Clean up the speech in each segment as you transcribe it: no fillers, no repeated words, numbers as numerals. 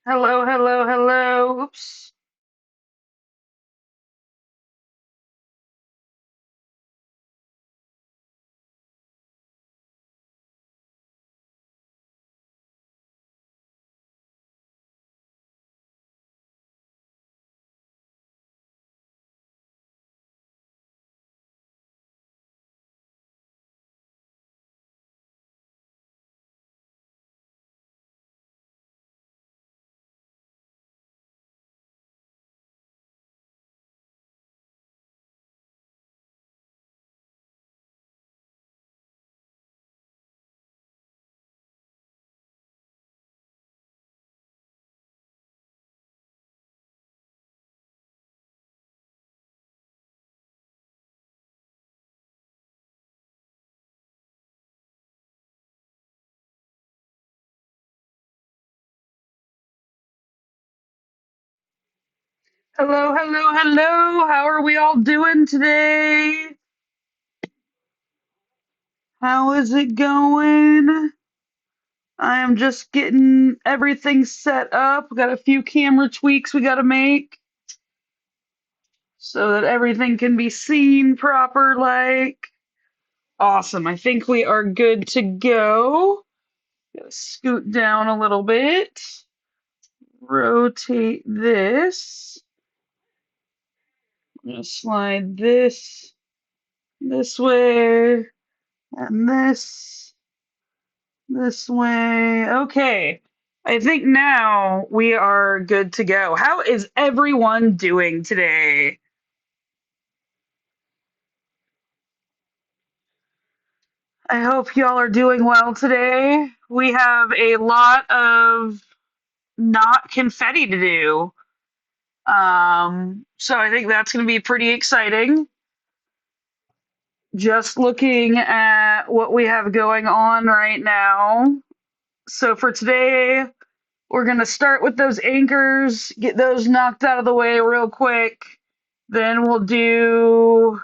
Hello, hello, hello. Oops. Hello, hello, hello. How are we all doing today? How is it going? I am just getting everything set up. We got a few camera tweaks we got to make so that everything can be seen proper like. Awesome. I think we are good to go. Gotta scoot down a little bit. Rotate this. I'm gonna slide this way and this way. Okay. I think now we are good to go. How is everyone doing today? I hope y'all are doing well today. We have a lot of not confetti to do. So I think that's going to be pretty exciting. Just looking at what we have going on right now. So for today, we're going to start with those anchors, get those knocked out of the way real quick. Then we'll do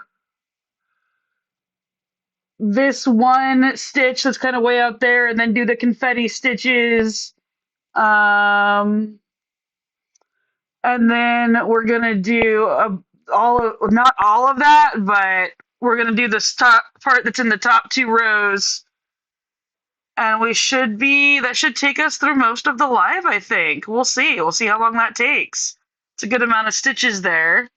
this one stitch that's kind of way out there, and then do the confetti stitches. Um, and then we're going to do not all of that, but we're going to do this top part that's in the top two rows. And that should take us through most of the live, I think. We'll see. We'll see how long that takes. It's a good amount of stitches there.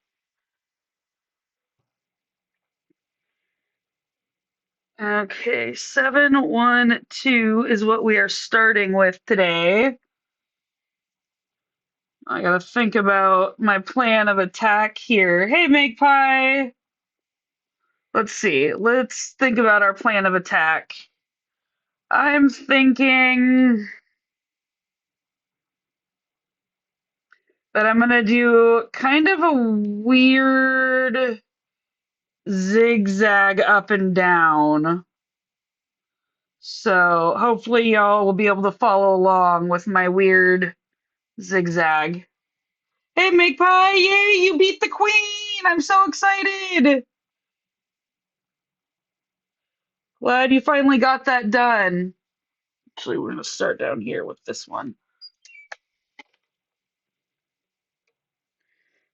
Okay, 712 is what we are starting with today. I gotta think about my plan of attack here. Hey, Magpie! Let's see. Let's think about our plan of attack. I'm thinking that I'm gonna do kind of a weird zigzag up and down. So hopefully y'all will be able to follow along with my weird zigzag. Hey, Magpie! Yay, you beat the queen! I'm so excited! Glad you finally got that done. Actually, we're going to start down here with this one.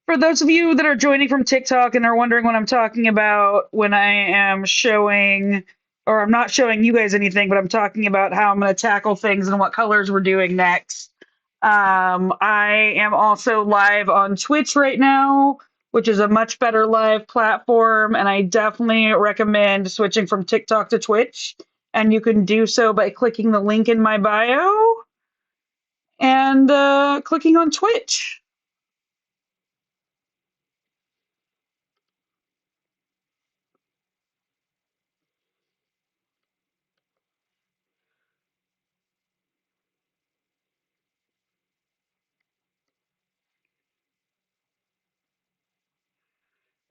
For those of you that are joining from TikTok and are wondering what I'm talking about when I am showing, or I'm not showing you guys anything, but I'm talking about how I'm going to tackle things and what colors we're doing next. I am also live on Twitch right now, which is a much better live platform, and I definitely recommend switching from TikTok to Twitch. And you can do so by clicking the link in my bio and clicking on Twitch.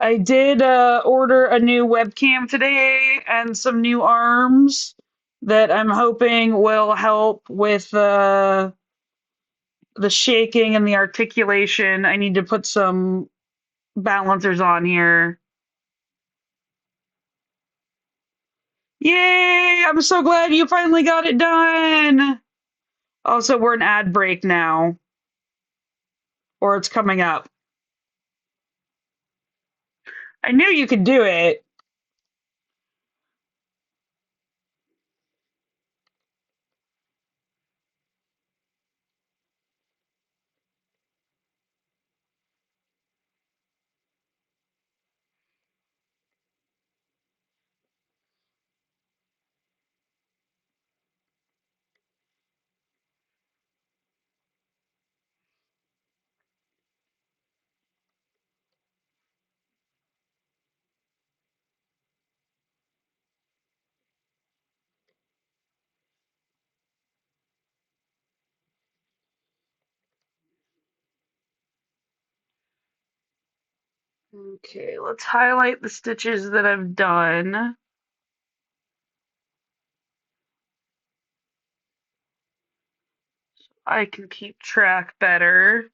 I did order a new webcam today and some new arms that I'm hoping will help with the shaking and the articulation. I need to put some balancers on here. Yay! I'm so glad you finally got it done. Also, we're an ad break now. or it's coming up. I knew you could do it. Okay, let's highlight the stitches that I've done. I can keep track better.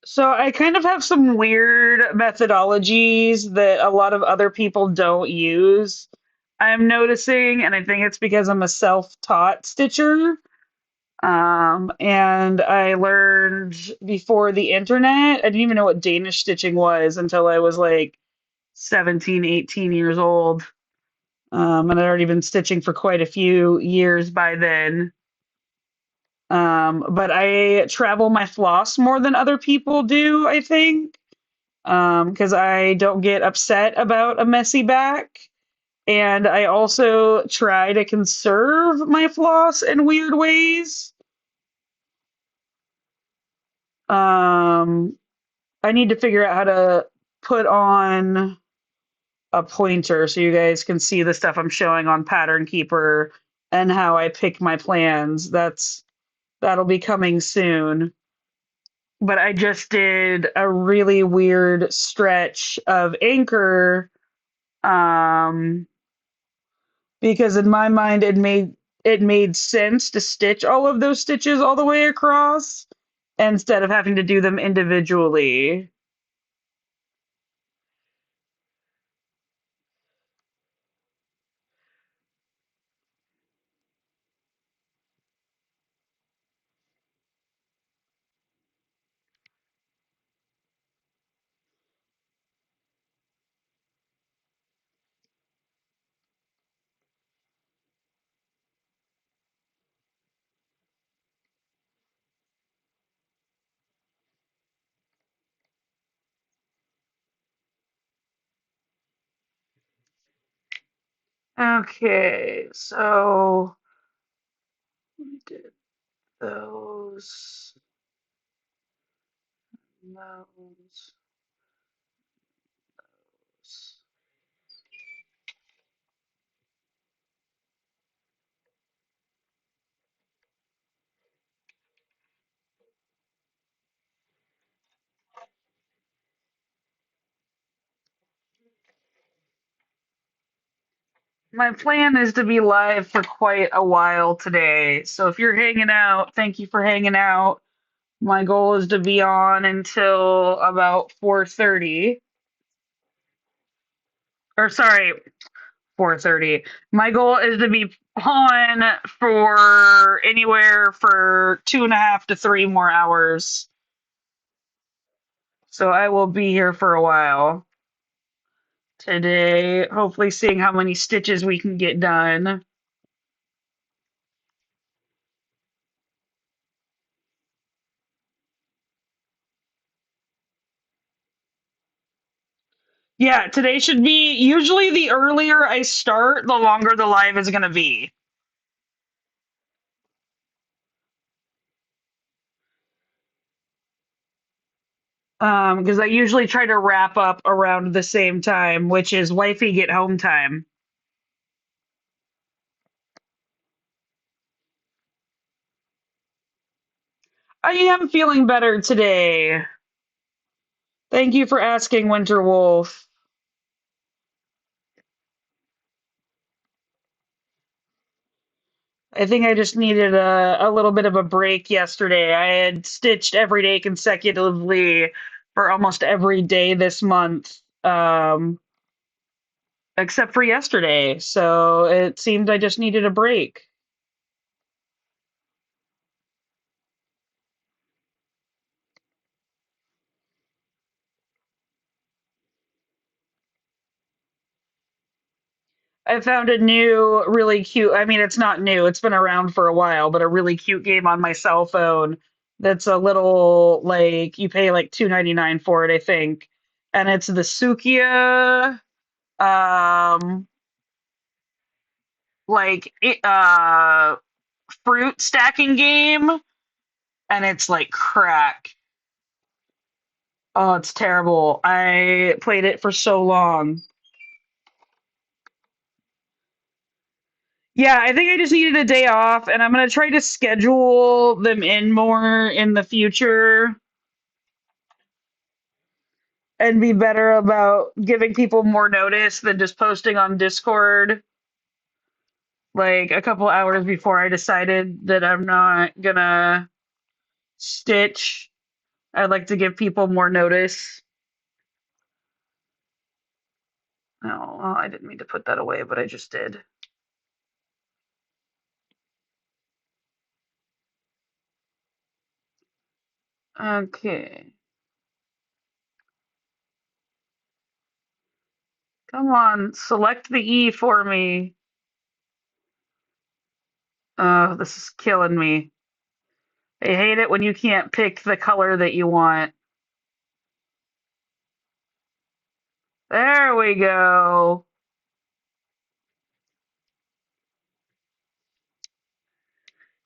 So I kind of have some weird methodologies that a lot of other people don't use. I'm noticing, and I think it's because I'm a self-taught stitcher. And I learned before the internet. I didn't even know what Danish stitching was until I was like 17, 18 years old. And I'd already been stitching for quite a few years by then. But I travel my floss more than other people do, I think, because I don't get upset about a messy back. And I also try to conserve my floss in weird ways. Um, I need to figure out how to put on a pointer so you guys can see the stuff I'm showing on Pattern Keeper and how I pick my plans. That'll be coming soon. But I just did a really weird stretch of anchor, um, because in my mind it made sense to stitch all of those stitches all the way across instead of having to do them individually. Okay, so we did those, those. My plan is to be live for quite a while today. So if you're hanging out, thank you for hanging out. My goal is to be on until about 4:30. Or sorry, 4:30. My goal is to be on for anywhere for 2.5 to 3 more hours. So I will be here for a while today, hopefully seeing how many stitches we can get done. Yeah, today should be usually the earlier I start, the longer the live is going to be. Because I usually try to wrap up around the same time, which is wifey get home time. I am feeling better today. Thank you for asking, Winter Wolf. I think I just needed a little bit of a break yesterday. I had stitched every day consecutively for almost every day this month. except for yesterday. So it seemed I just needed a break. I found a new, really cute. I mean, it's not new, it's been around for a while, but a really cute game on my cell phone that's a little like you pay like 2.99 for it, I think. And it's the Sukia um fruit stacking game, and it's like crack. Oh, it's terrible. I played it for so long. Yeah, I think I just needed a day off, and I'm gonna try to schedule them in more in the future and be better about giving people more notice than just posting on Discord like a couple hours before I decided that I'm not gonna stitch. I'd like to give people more notice. Oh, well, I didn't mean to put that away, but I just did. Okay. Come on, select the E for me. Oh, this is killing me. I hate it when you can't pick the color that you want. There we go.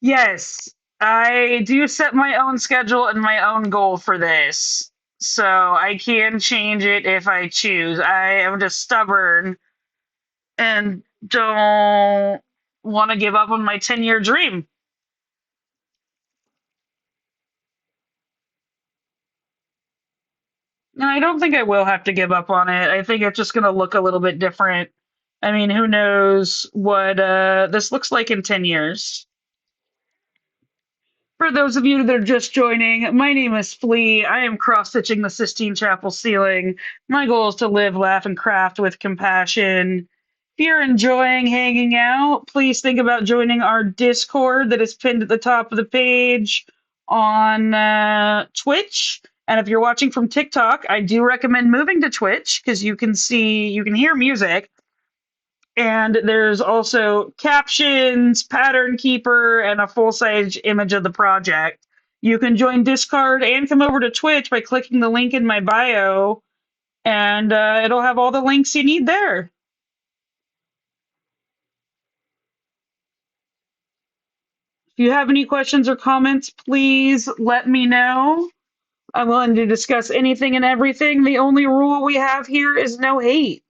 Yes, I do set my own schedule and my own goal for this. So I can change it if I choose. I am just stubborn and don't want to give up on my 10-year dream. And I don't think I will have to give up on it. I think it's just going to look a little bit different. I mean, who knows what this looks like in 10 years. For those of you that are just joining, my name is Flea. I am cross stitching the Sistine Chapel ceiling. My goal is to live, laugh, and craft with compassion. If you're enjoying hanging out, please think about joining our Discord that is pinned at the top of the page on Twitch. And if you're watching from TikTok, I do recommend moving to Twitch because you can hear music, and there's also captions, pattern keeper, and a full size image of the project. You can join Discord and come over to Twitch by clicking the link in my bio, and it'll have all the links you need there. If you have any questions or comments, please let me know. I'm willing to discuss anything and everything. The only rule we have here is no hate.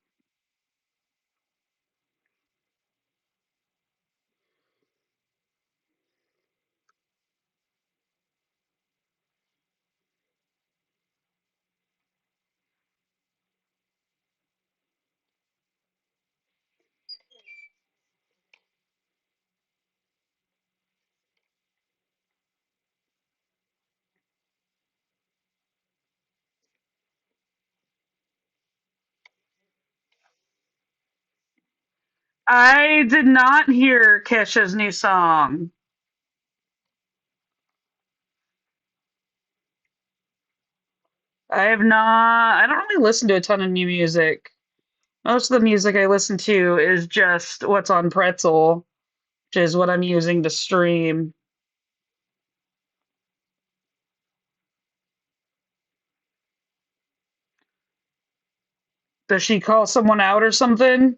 I did not hear Kesha's new song. I have not. I don't really listen to a ton of new music. Most of the music I listen to is just what's on Pretzel, which is what I'm using to stream. Does she call someone out or something?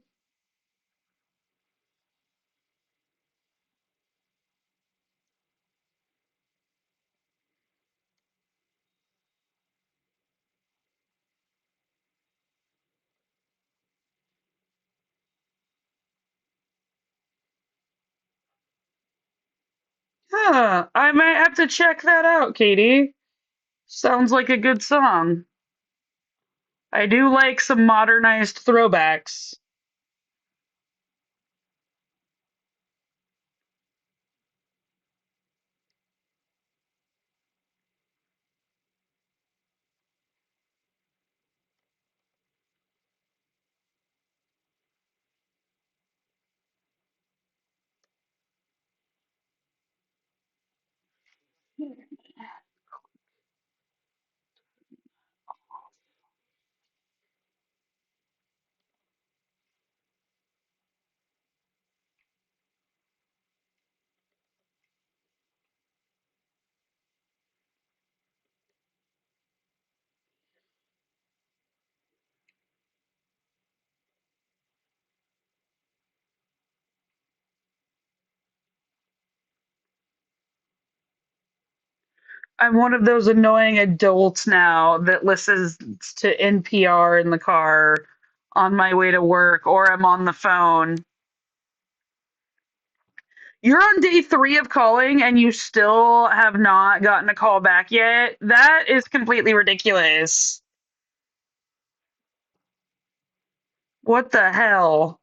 Huh, I might have to check that out, Katie. Sounds like a good song. I do like some modernized throwbacks. I'm one of those annoying adults now that listens to NPR in the car on my way to work or I'm on the phone. You're on day 3 of calling and you still have not gotten a call back yet? That is completely ridiculous. What the hell?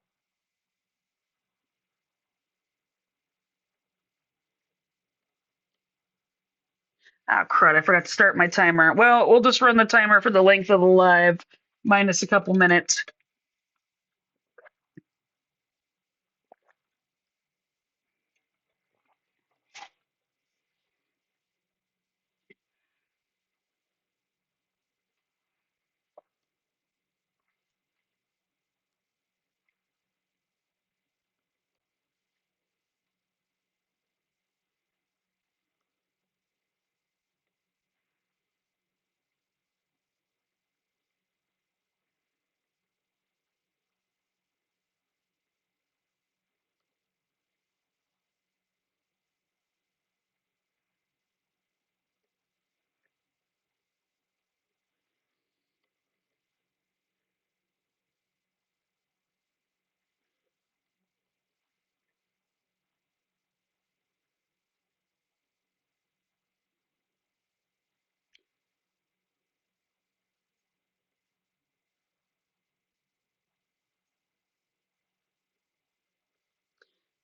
Oh, crud. I forgot to start my timer. Well, we'll just run the timer for the length of the live, minus a couple minutes.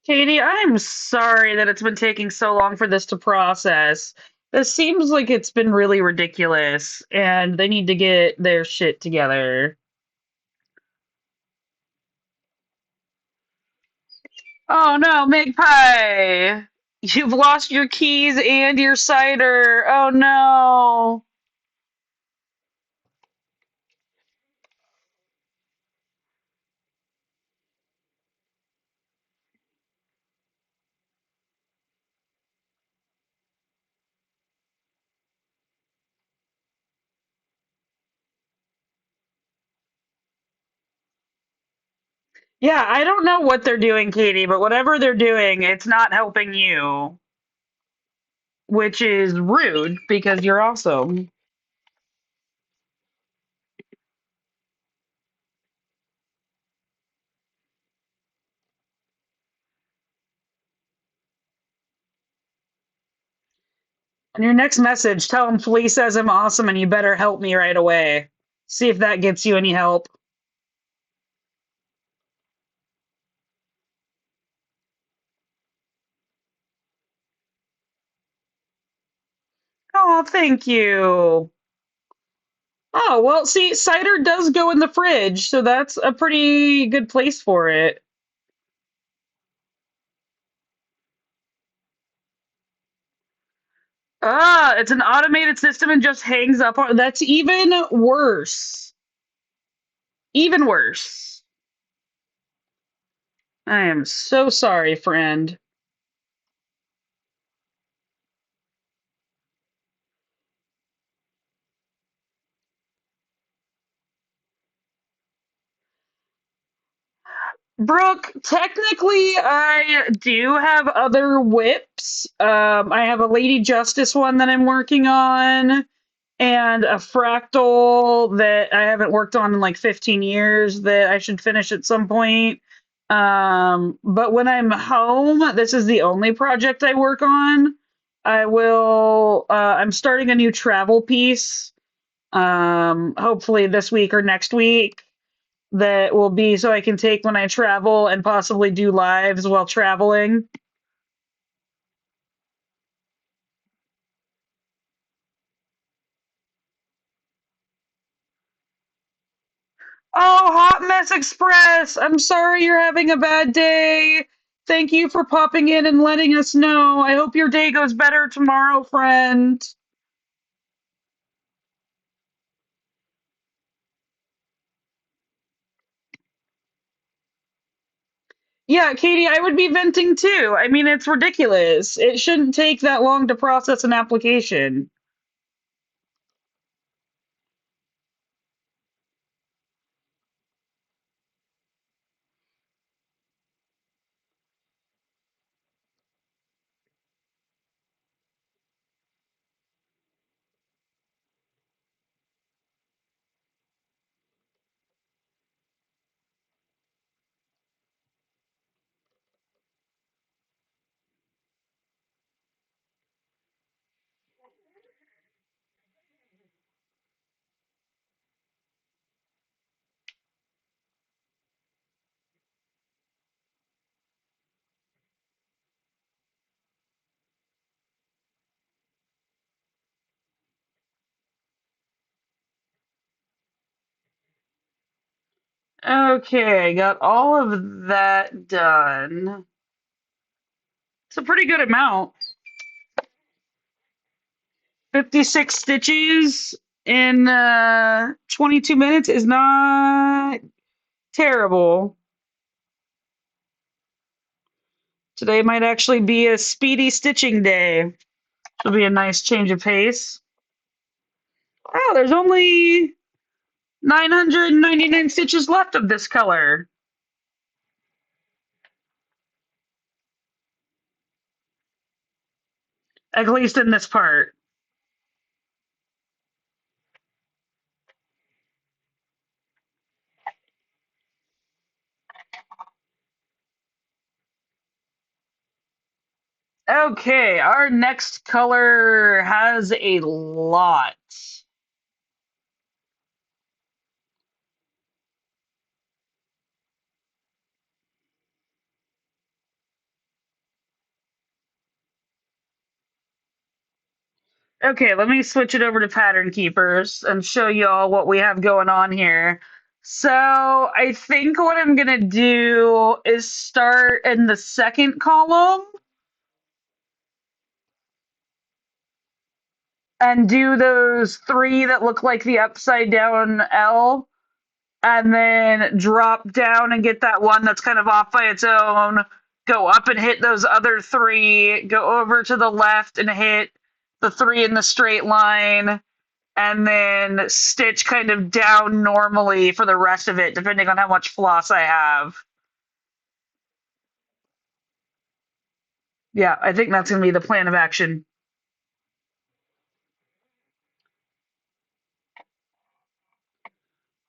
Katie, I'm sorry that it's been taking so long for this to process. This seems like it's been really ridiculous, and they need to get their shit together. Oh no, Magpie! You've lost your keys and your cider. Oh no. Yeah, I don't know what they're doing, Katie, but whatever they're doing, it's not helping you, which is rude because you're awesome. On your next message, tell him Flea says I'm awesome and you better help me right away. See if that gets you any help. Oh, thank you. Oh, well, see, cider does go in the fridge, so that's a pretty good place for it. Ah, it's an automated system and just hangs up on. That's even worse. Even worse. I am so sorry, friend. Brooke, technically, I do have other whips. I have a Lady Justice one that I'm working on, and a fractal that I haven't worked on in like 15 years that I should finish at some point. But when I'm home, this is the only project I work on. I'm starting a new travel piece, hopefully this week or next week that will be so I can take when I travel and possibly do lives while traveling. Oh, Hot Mess Express! I'm sorry you're having a bad day. Thank you for popping in and letting us know. I hope your day goes better tomorrow, friend. Yeah, Katie, I would be venting too. I mean, it's ridiculous. It shouldn't take that long to process an application. Okay, got all of that done. It's a pretty good amount. 56 stitches in 22 minutes is not terrible. Today might actually be a speedy stitching day. It'll be a nice change of pace. Oh, there's only 999 stitches left of this color, at least in this part. Okay, our next color has a lot. Okay, let me switch it over to Pattern Keepers and show you all what we have going on here. So I think what I'm gonna do is start in the second column and do those three that look like the upside down L, and then drop down and get that one that's kind of off by its own. Go up and hit those other three. Go over to the left and hit the three in the straight line, and then stitch kind of down normally for the rest of it, depending on how much floss I have. Yeah, I think that's going to be the plan of action.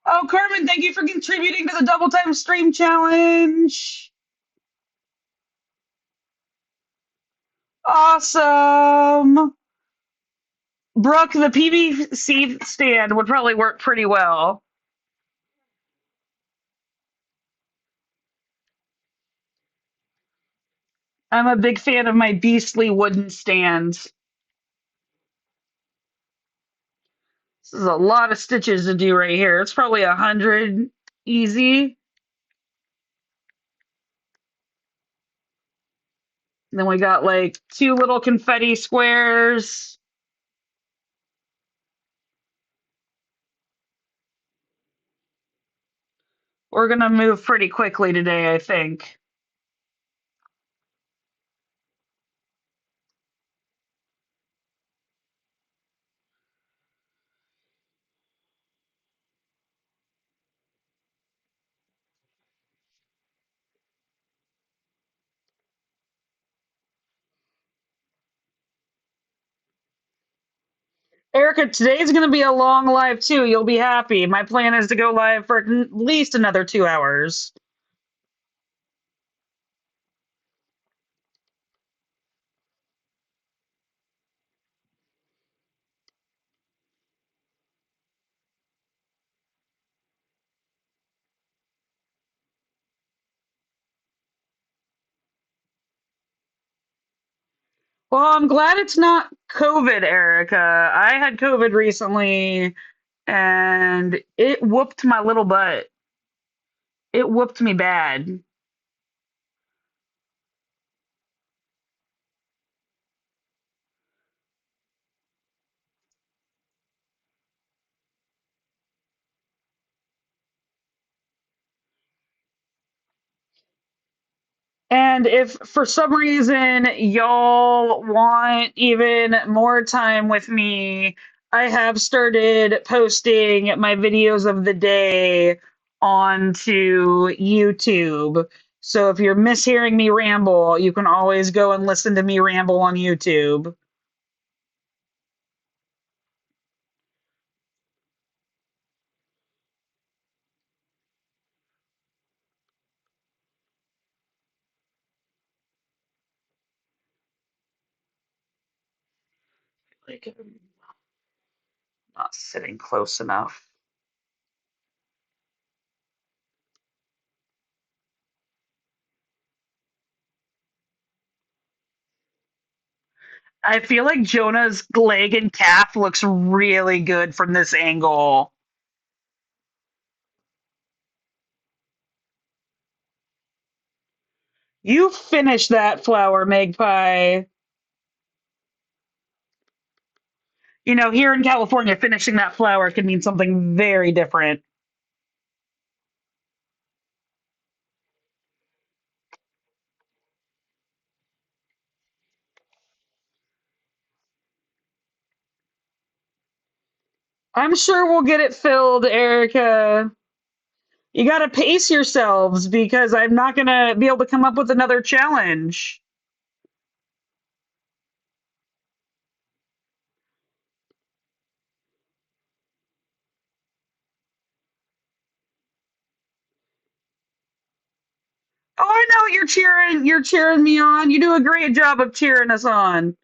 Oh, Carmen, thank you for contributing to the Double Time Stream Challenge. Awesome. Brooke, the PVC stand would probably work pretty well. I'm a big fan of my beastly wooden stands. This is a lot of stitches to do right here. It's probably 100 easy. And then we got like two little confetti squares. We're going to move pretty quickly today, I think. Erica, today's going to be a long live too. You'll be happy. My plan is to go live for at least another 2 hours. Well, I'm glad it's not COVID, Erica. I had COVID recently and it whooped my little butt. It whooped me bad. And if for some reason y'all want even more time with me, I have started posting my videos of the day onto YouTube. So if you're mishearing me ramble, you can always go and listen to me ramble on YouTube. Like I'm not sitting close enough. I feel like Jonah's leg and calf looks really good from this angle. You finish that flower, Magpie. You know, here in California, finishing that flower can mean something very different. I'm sure we'll get it filled, Erica. You got to pace yourselves because I'm not going to be able to come up with another challenge. Oh, I know you're cheering me on. You do a great job of cheering us on.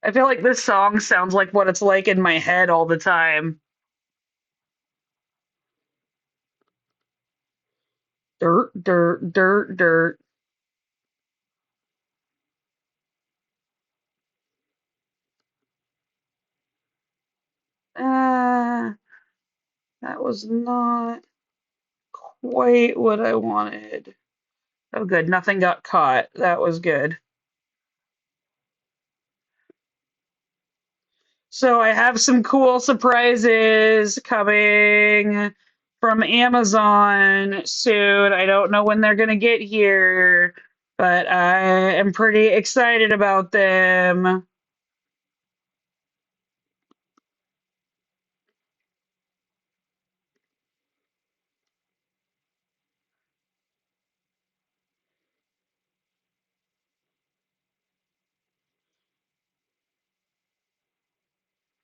I feel like this song sounds like what it's like in my head all the time. Dirt, dirt, dirt, dirt. Uh, that was not quite what I wanted. Oh, good. Nothing got caught. That was good. So I have some cool surprises coming from Amazon soon. I don't know when they're going to get here, but I am pretty excited about them.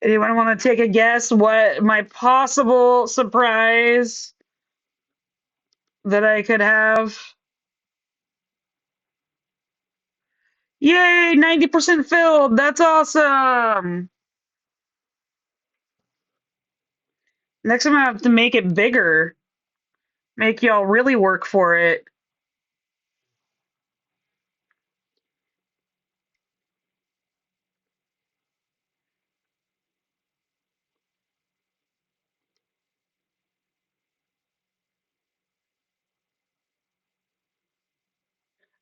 Anyone want to take a guess what my possible surprise that I could have? Yay, 90% filled. That's awesome. Next time I have to make it bigger, make y'all really work for it.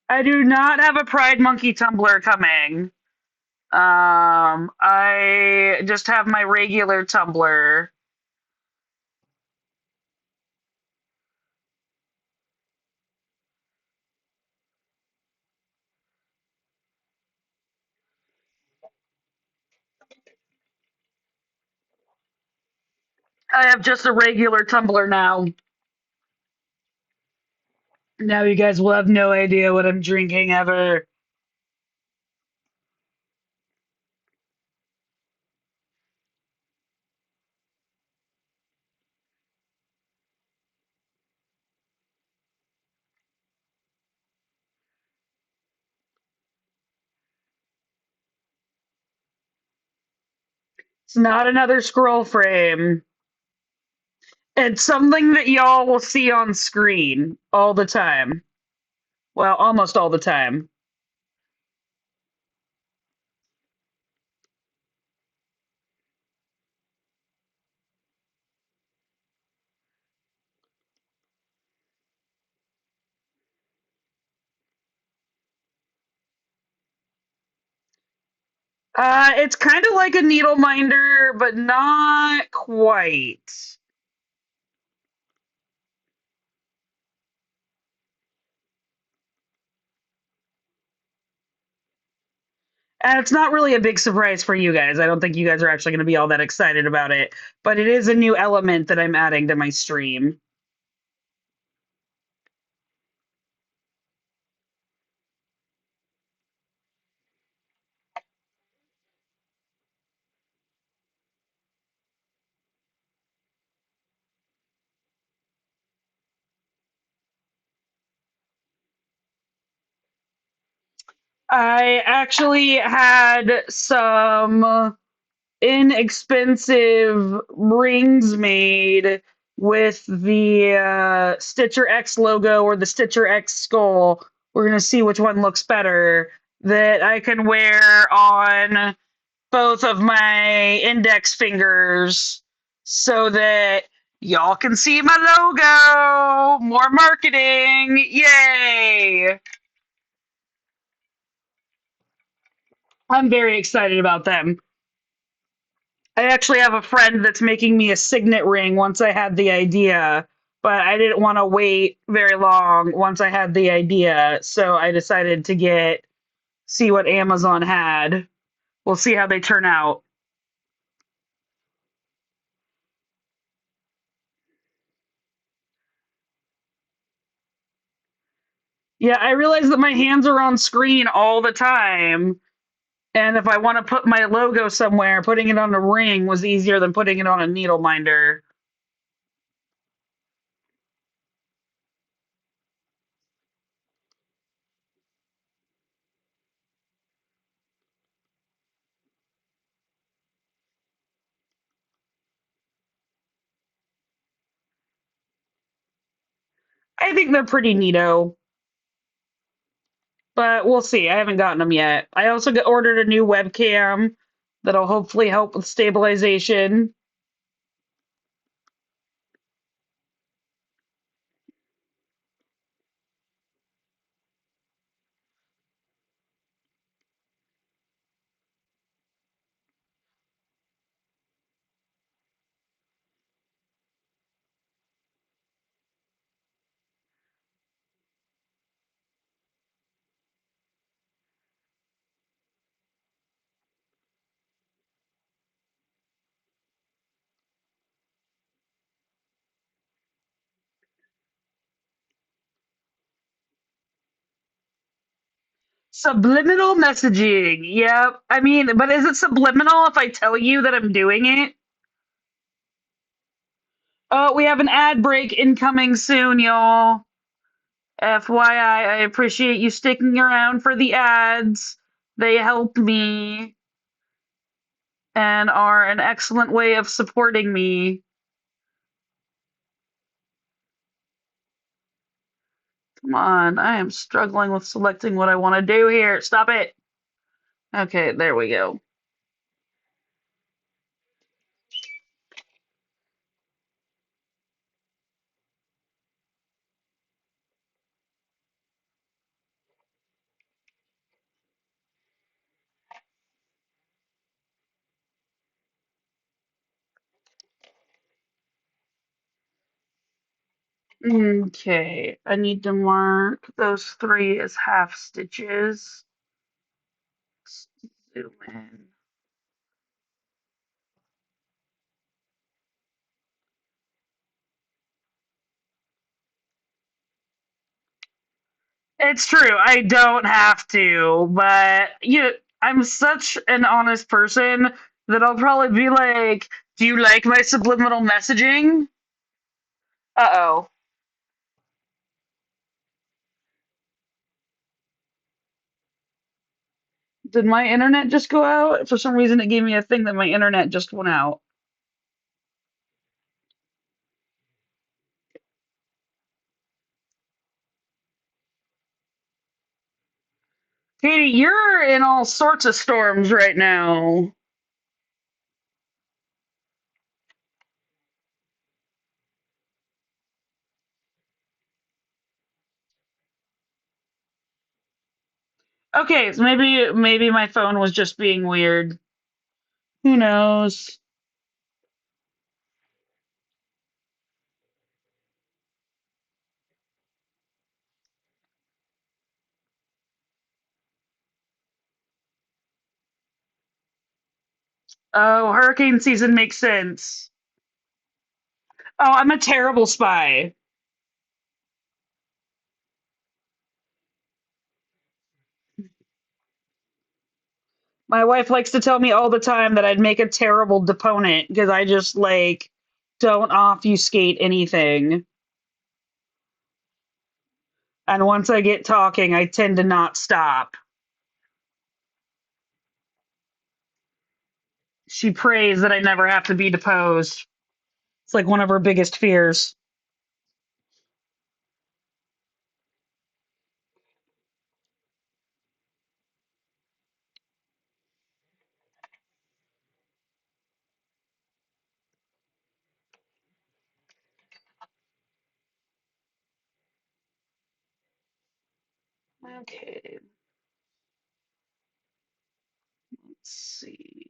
I do not have a Pride Monkey tumbler coming. I just have my regular tumbler. I have just a regular tumbler now. Now you guys will have no idea what I'm drinking ever. It's not another scroll frame. It's something that y'all will see on screen all the time. Well, almost all the time. It's kind of like a needle minder, but not quite. And it's not really a big surprise for you guys. I don't think you guys are actually going to be all that excited about it, but it is a new element that I'm adding to my stream. I actually had some inexpensive rings made with the StitcherX logo or the StitcherX skull. We're going to see which one looks better that I can wear on both of my index fingers so that y'all can see my logo. More marketing. Yay. I'm very excited about them. I actually have a friend that's making me a signet ring once I had the idea, but I didn't want to wait very long once I had the idea, so I decided to see what Amazon had. We'll see how they turn out. Yeah, I realize that my hands are on screen all the time, and if I want to put my logo somewhere, putting it on a ring was easier than putting it on a needle minder. I think they're pretty neato, but we'll see. I haven't gotten them yet. I also ordered a new webcam that'll hopefully help with stabilization. Subliminal messaging. Yep. I mean, but is it subliminal if I tell you that I'm doing it? Oh, we have an ad break incoming soon, y'all. FYI, I appreciate you sticking around for the ads. They help me and are an excellent way of supporting me. Come on, I am struggling with selecting what I want to do here. Stop it. Okay, there we go. Okay, I need to mark those three as half stitches. Zoom in. It's true. I don't have to, but I'm such an honest person that I'll probably be like, "Do you like my subliminal messaging?" Uh-oh. Did my internet just go out? For some reason, it gave me a thing that my internet just went out. Katie, you're in all sorts of storms right now. Okay, so maybe my phone was just being weird. Who knows? Oh, hurricane season makes sense. Oh, I'm a terrible spy. My wife likes to tell me all the time that I'd make a terrible deponent because I just like don't obfuscate anything. And once I get talking, I tend to not stop. She prays that I never have to be deposed. It's like one of her biggest fears. Okay, let's see.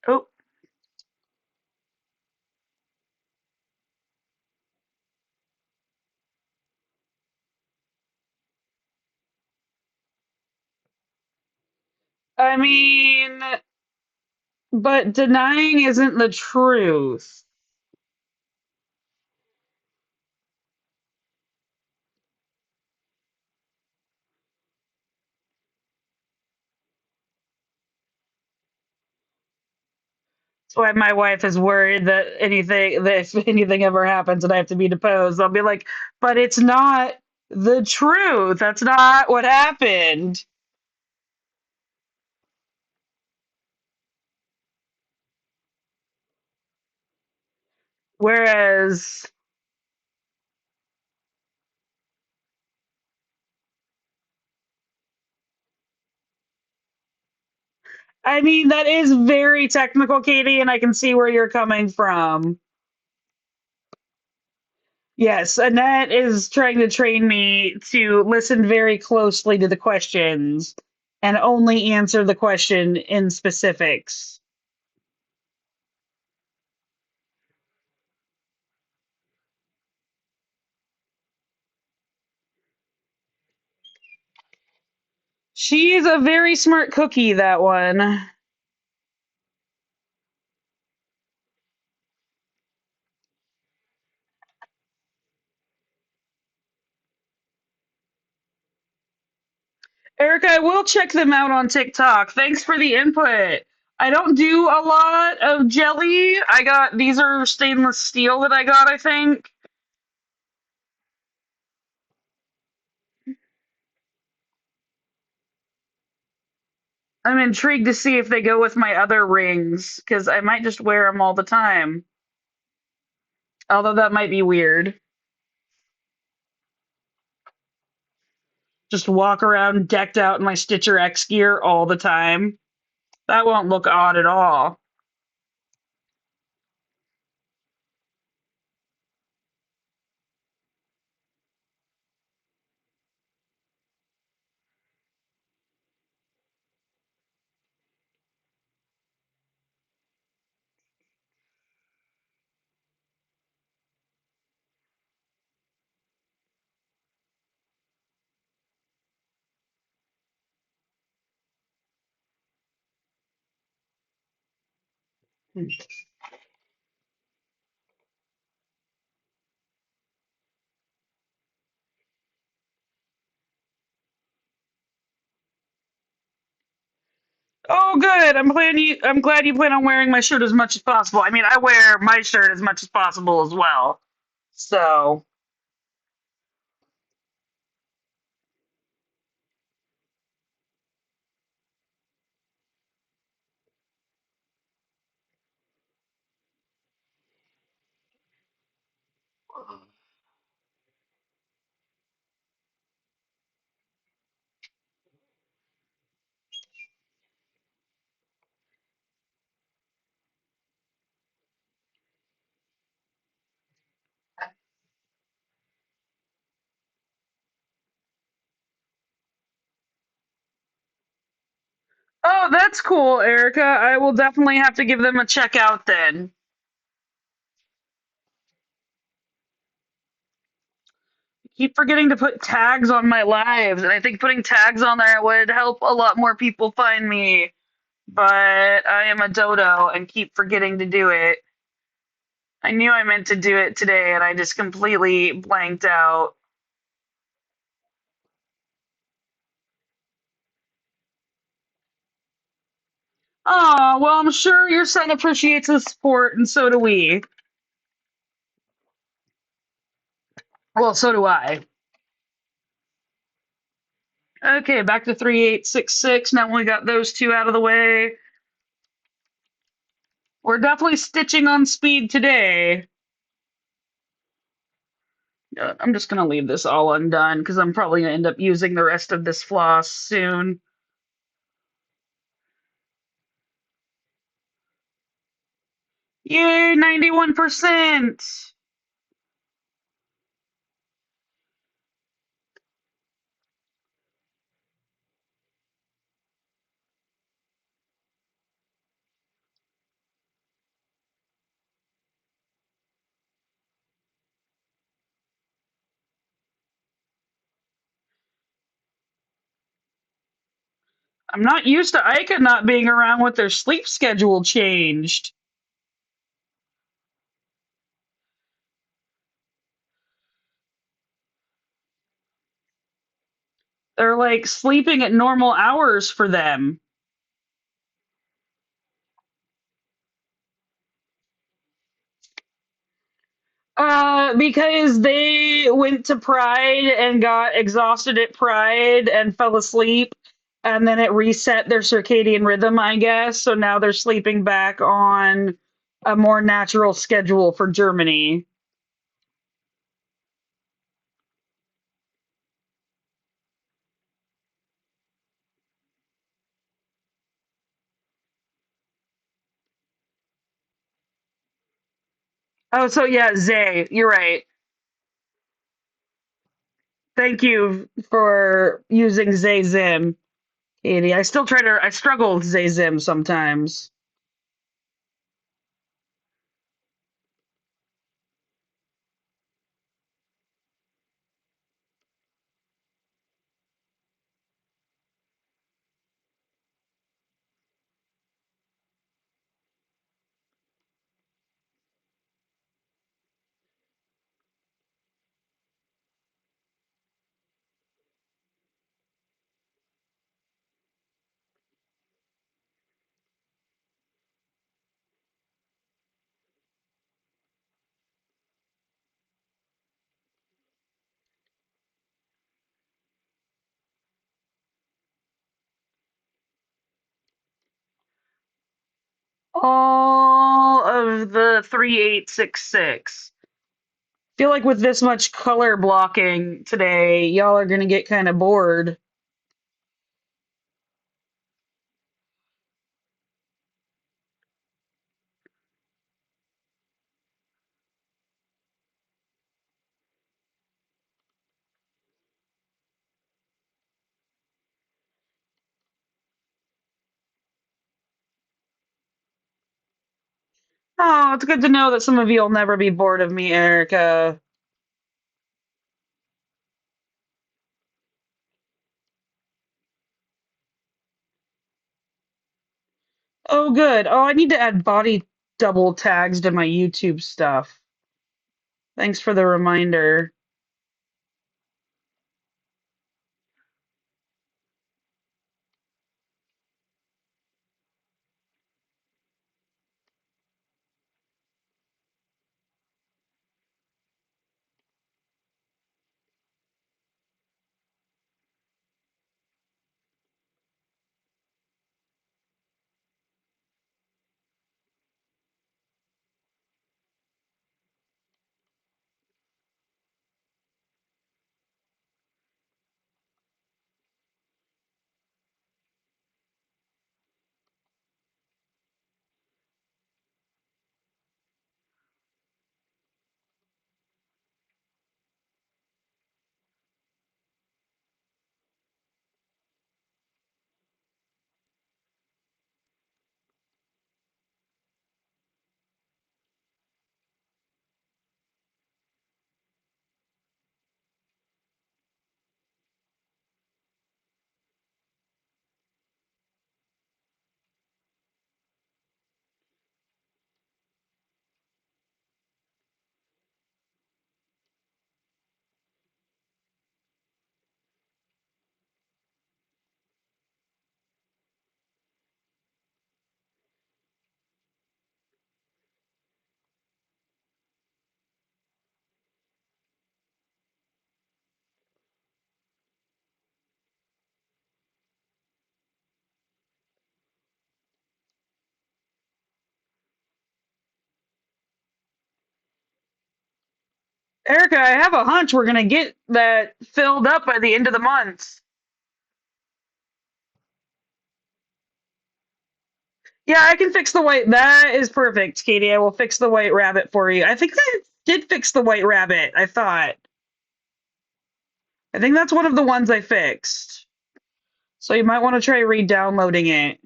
Oh, I mean, but denying isn't the truth. That's why my wife is worried that if anything ever happens and I have to be deposed, I'll be like, but it's not the truth. That's not what happened. Whereas, I mean, that is very technical, Katie, and I can see where you're coming from. Yes, Annette is trying to train me to listen very closely to the questions and only answer the question in specifics. She's a very smart cookie, that one. Erica, I will check them out on TikTok. Thanks for the input. I don't do a lot of jelly. I got these are stainless steel that I got, I think. I'm intrigued to see if they go with my other rings because I might just wear them all the time. Although that might be weird. Just walk around decked out in my StitcherX gear all the time. That won't look odd at all. Oh, good. I'm glad you plan on wearing my shirt as much as possible. I mean, I wear my shirt as much as possible as well. So, oh, that's cool, Erica. I will definitely have to give them a check out then. Keep forgetting to put tags on my lives, and I think putting tags on there would help a lot more people find me. But I am a dodo and keep forgetting to do it. I knew I meant to do it today, and I just completely blanked out. Oh, well, I'm sure your son appreciates the support, and so do we. Well, so do I. Okay, back to 3866. Now we got those two out of the way. We're definitely stitching on speed today. I'm just going to leave this all undone because I'm probably going to end up using the rest of this floss soon. Yay, 91%! I'm not used to Ica not being around with their sleep schedule changed. They're like sleeping at normal hours for them. Because they went to Pride and got exhausted at Pride and fell asleep, and then it reset their circadian rhythm, I guess. So now they're sleeping back on a more natural schedule for Germany. Oh, so yeah, Zay, you're right. Thank you for using Zay Zim, Katie. I struggle with Zay Zim sometimes. All of the 3866. Feel like with this much color blocking today, y'all are gonna get kind of bored. Oh, it's good to know that some of you will never be bored of me, Erica. Oh, good. Oh, I need to add body double tags to my YouTube stuff. Thanks for the reminder. Erica, I have a hunch we're gonna get that filled up by the end of the month. Yeah, I can fix the white. That is perfect, Katie. I will fix the white rabbit for you. I think I did fix the white rabbit. I thought. I think that's one of the ones I fixed. So you might want to try re-downloading it.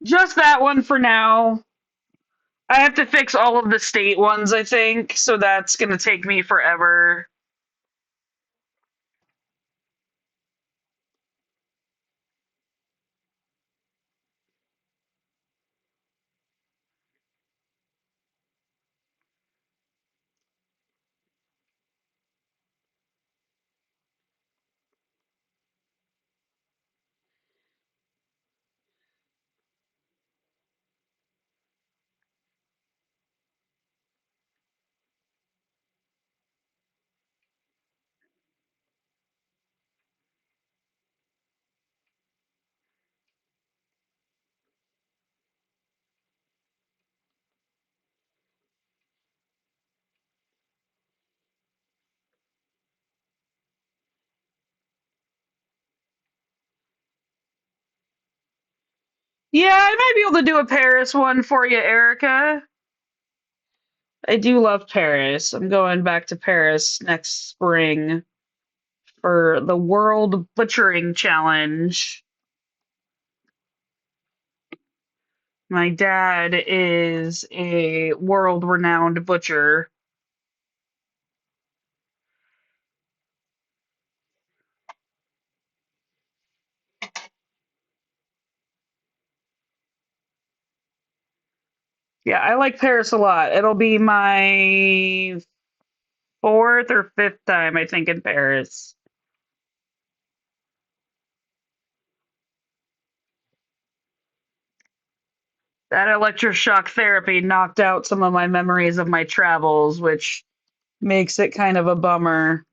Just that one for now. I have to fix all of the state ones, I think, so that's gonna take me forever. Yeah, I might be able to do a Paris one for you, Erica. I do love Paris. I'm going back to Paris next spring for the World Butchering Challenge. My dad is a world renowned butcher. Yeah, I like Paris a lot. It'll be my fourth or fifth time, I think, in Paris. That electroshock therapy knocked out some of my memories of my travels, which makes it kind of a bummer.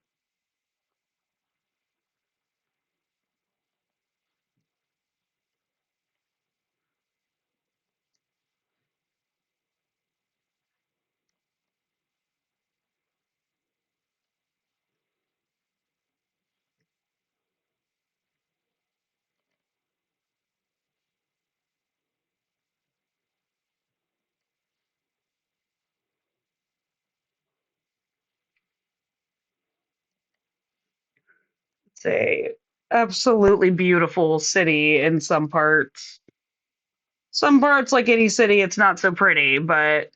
It's a absolutely beautiful city in some parts. Some parts, like any city, it's not so pretty, but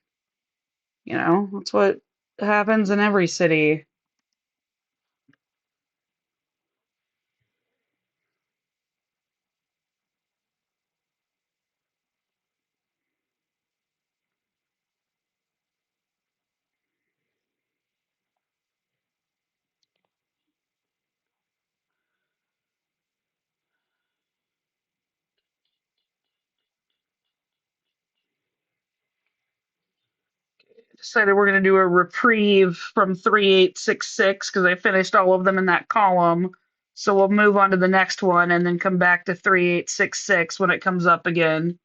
that's what happens in every city. Decided we're going to do a reprieve from 3866 because I finished all of them in that column. So we'll move on to the next one and then come back to 3866 when it comes up again.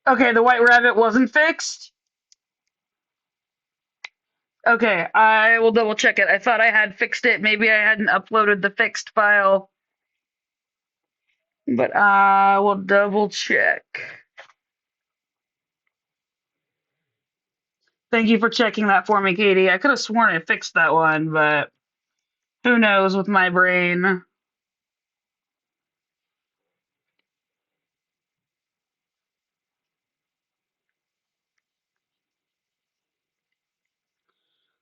Okay, the white rabbit wasn't fixed. Okay, I will double check it. I thought I had fixed it. Maybe I hadn't uploaded the fixed file. But I will double check. Thank you for checking that for me, Katie. I could have sworn I fixed that one, but who knows with my brain.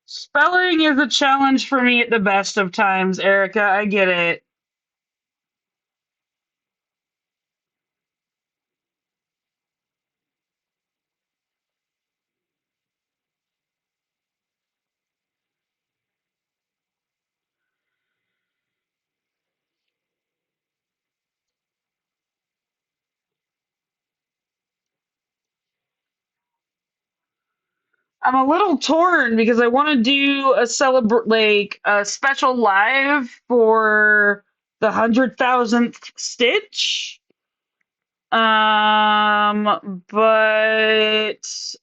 Spelling is a challenge for me at the best of times, Erica. I get it. I'm a little torn because I want to do a like a special live for the 100,000th Stitch. But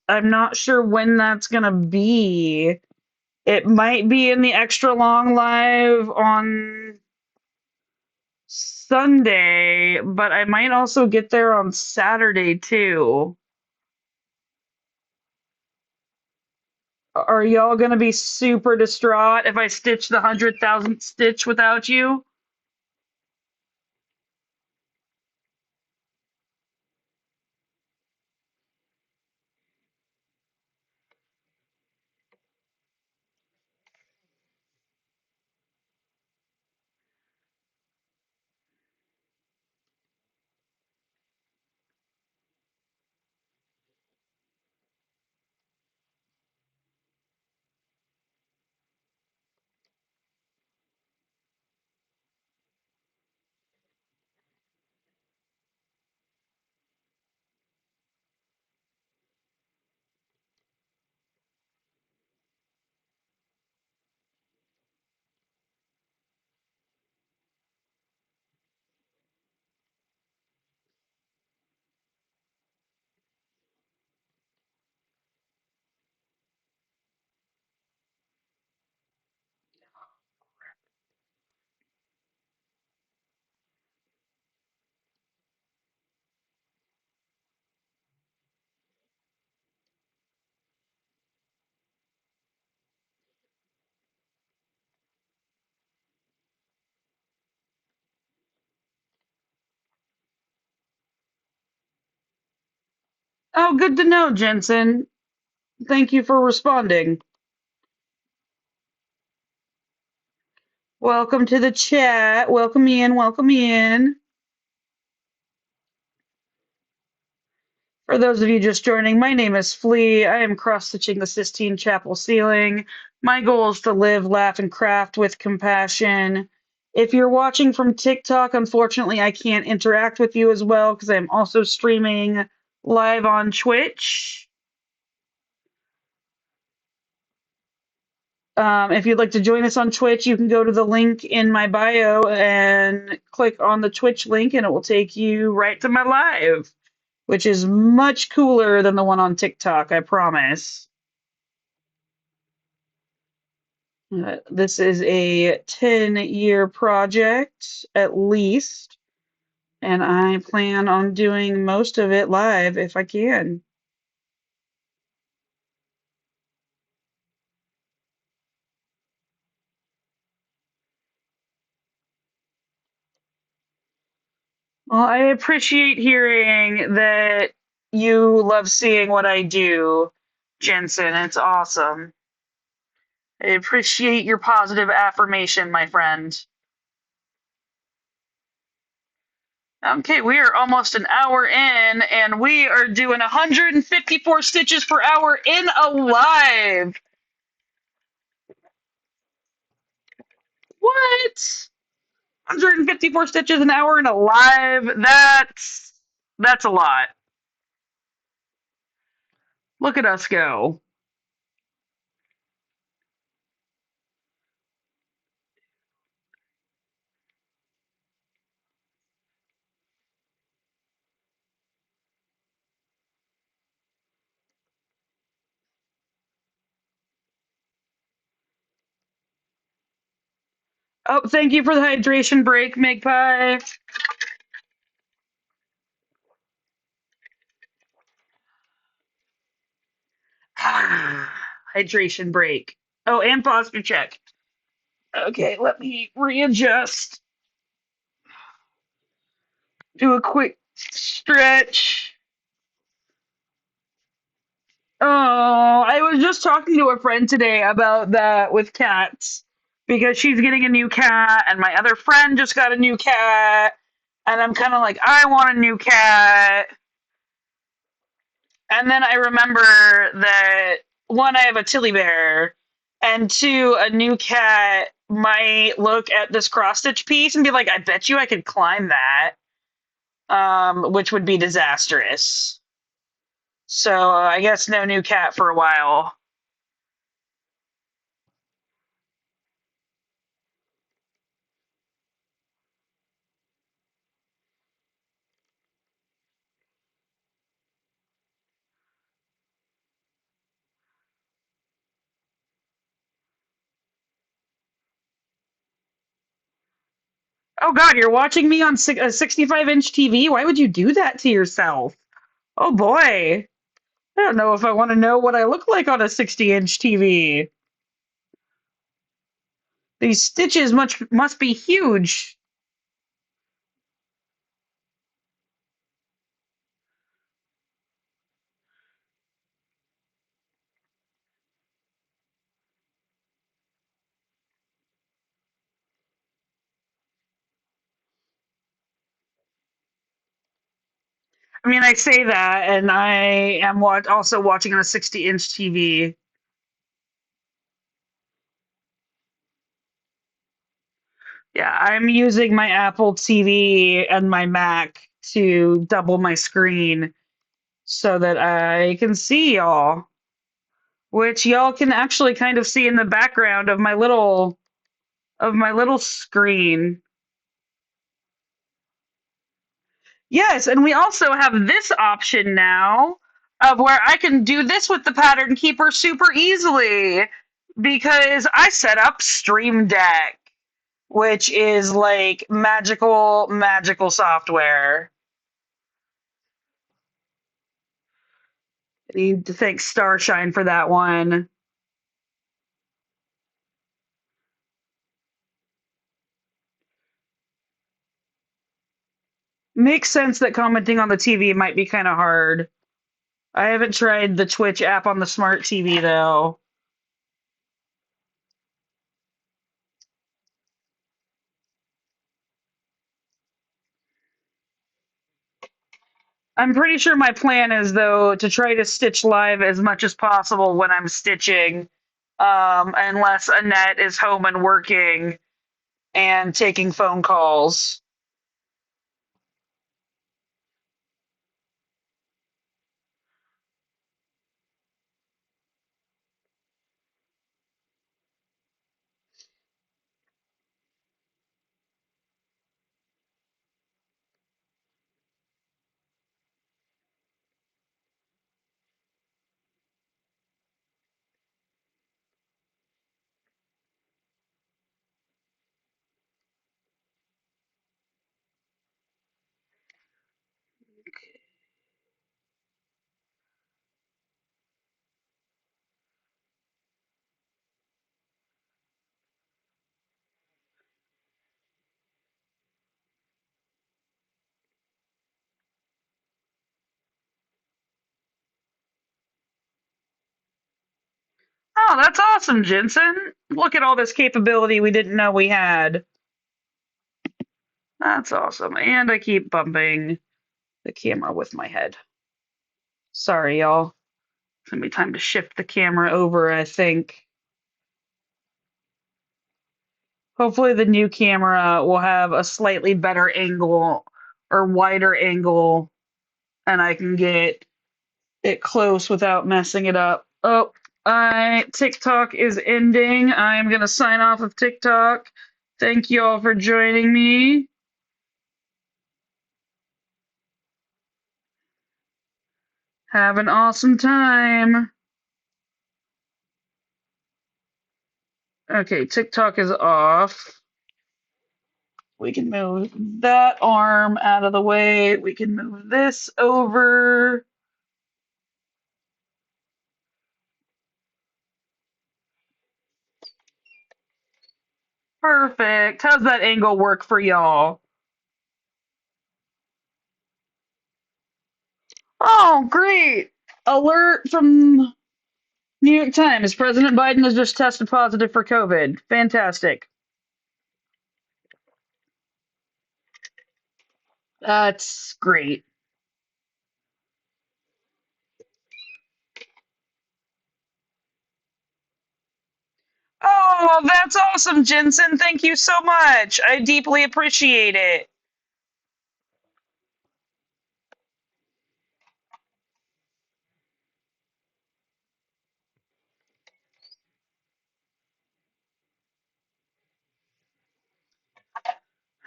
I'm not sure when that's gonna be. It might be in the extra long live on Sunday, but I might also get there on Saturday too. Are y'all gonna be super distraught if I stitch the 100,000th stitch without you? Oh, good to know, Jensen. Thank you for responding. Welcome to the chat. Welcome in. Welcome in. For those of you just joining, my name is Flea. I am cross stitching the Sistine Chapel ceiling. My goal is to live, laugh, and craft with compassion. If you're watching from TikTok, unfortunately, I can't interact with you as well because I'm also streaming live on Twitch. If you'd like to join us on Twitch, you can go to the link in my bio and click on the Twitch link, and it will take you right to my live, which is much cooler than the one on TikTok, I promise. This is a 10-year project at least, and I plan on doing most of it live if I can. Well, I appreciate hearing that you love seeing what I do, Jensen. It's awesome. I appreciate your positive affirmation, my friend. Okay, we are almost an hour in, and we are doing 154 stitches per hour in a live. What? 154 stitches an hour in a live? That's a lot. Look at us go. Oh, thank you for the hydration break, Magpie. hydration break. Oh, and posture check. Okay, let me readjust. Do a quick stretch. Oh, I was just talking to a friend today about that with cats because she's getting a new cat, and my other friend just got a new cat, and I'm kind of like, I want a new cat. And then I remember that one, I have a Tilly Bear, and two, a new cat might look at this cross stitch piece and be like, I bet you I could climb that, which would be disastrous. So I guess no new cat for a while. Oh God, you're watching me on a 65-inch TV? Why would you do that to yourself? Oh boy. I don't know if I want to know what I look like on a 60-inch TV. These stitches must be huge. I mean, I say that, and I am also watching on a 60-inch TV. Yeah, I'm using my Apple TV and my Mac to double my screen so that I can see y'all, which y'all can actually kind of see in the background of my little screen. Yes, and we also have this option now of where I can do this with the pattern keeper super easily because I set up Stream Deck, which is like magical software. I need to thank Starshine for that one. Makes sense that commenting on the TV might be kind of hard. I haven't tried the Twitch app on the smart TV though. I'm pretty sure my plan is though to try to stitch live as much as possible when I'm stitching, unless Annette is home and working and taking phone calls. Oh, that's awesome, Jensen. Look at all this capability we didn't know we had. That's awesome. And I keep bumping the camera with my head. Sorry, y'all. It's gonna be time to shift the camera over, I think. Hopefully, the new camera will have a slightly better angle or wider angle, and I can get it close without messing it up. Oh, I TikTok is ending. I'm gonna sign off of TikTok. Thank you all for joining me. Have an awesome time. Okay, TikTok is off. We can move that arm out of the way. We can move this over. Perfect. How's that angle work for y'all? Oh, great. Alert from New York Times. President Biden has just tested positive for COVID. Fantastic. That's great. Oh, that's awesome, Jensen. Thank you so much. I deeply appreciate it.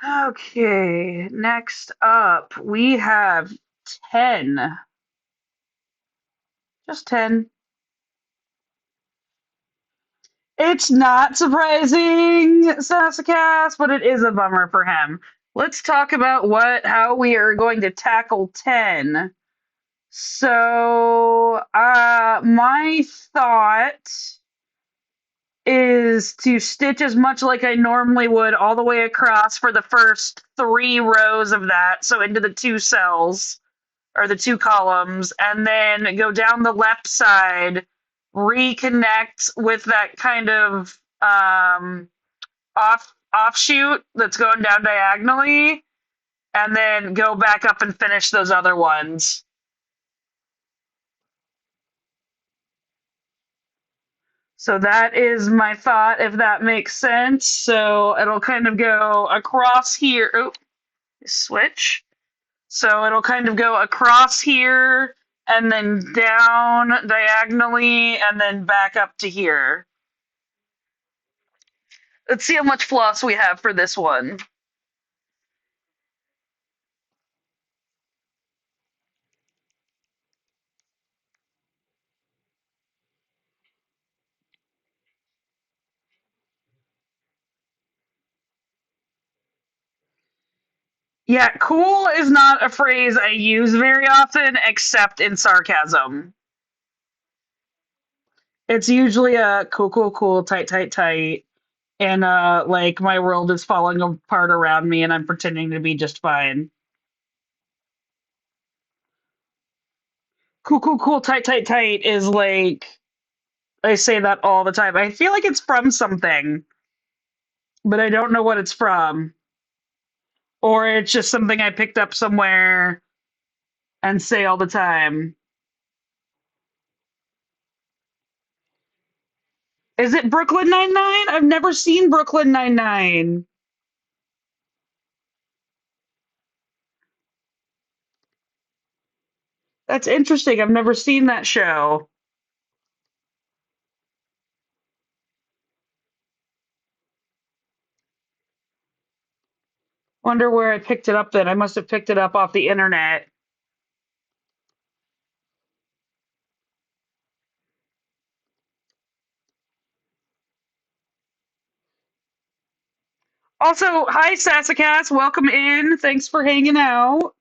Okay, next up, we have 10. Just 10. It's not surprising, Sassacast, but it is a bummer for him. Let's talk about how we are going to tackle 10. So, my thought is to stitch as much like I normally would all the way across for the first 3 rows of that, so into the 2 cells or the 2 columns, and then go down the left side, reconnect with that kind of offshoot that's going down diagonally, and then go back up and finish those other ones. So that is my thought, if that makes sense. So it'll kind of go across here. Oh, switch. So it'll kind of go across here and then down diagonally and then back up to here. Let's see how much floss we have for this one. Yeah, cool is not a phrase I use very often except in sarcasm. It's usually a cool, cool, cool, tight, tight, tight. And like my world is falling apart around me and I'm pretending to be just fine. Cool, cool, cool, tight, tight, tight is like I say that all the time. I feel like it's from something, but I don't know what it's from. Or it's just something I picked up somewhere and say all the time. Is it Brooklyn Nine-Nine? I've never seen Brooklyn Nine-Nine. That's interesting. I've never seen that show. Wonder where I picked it up then. I must have picked it up off the internet. Also, hi Sassacast, welcome in. Thanks for hanging out.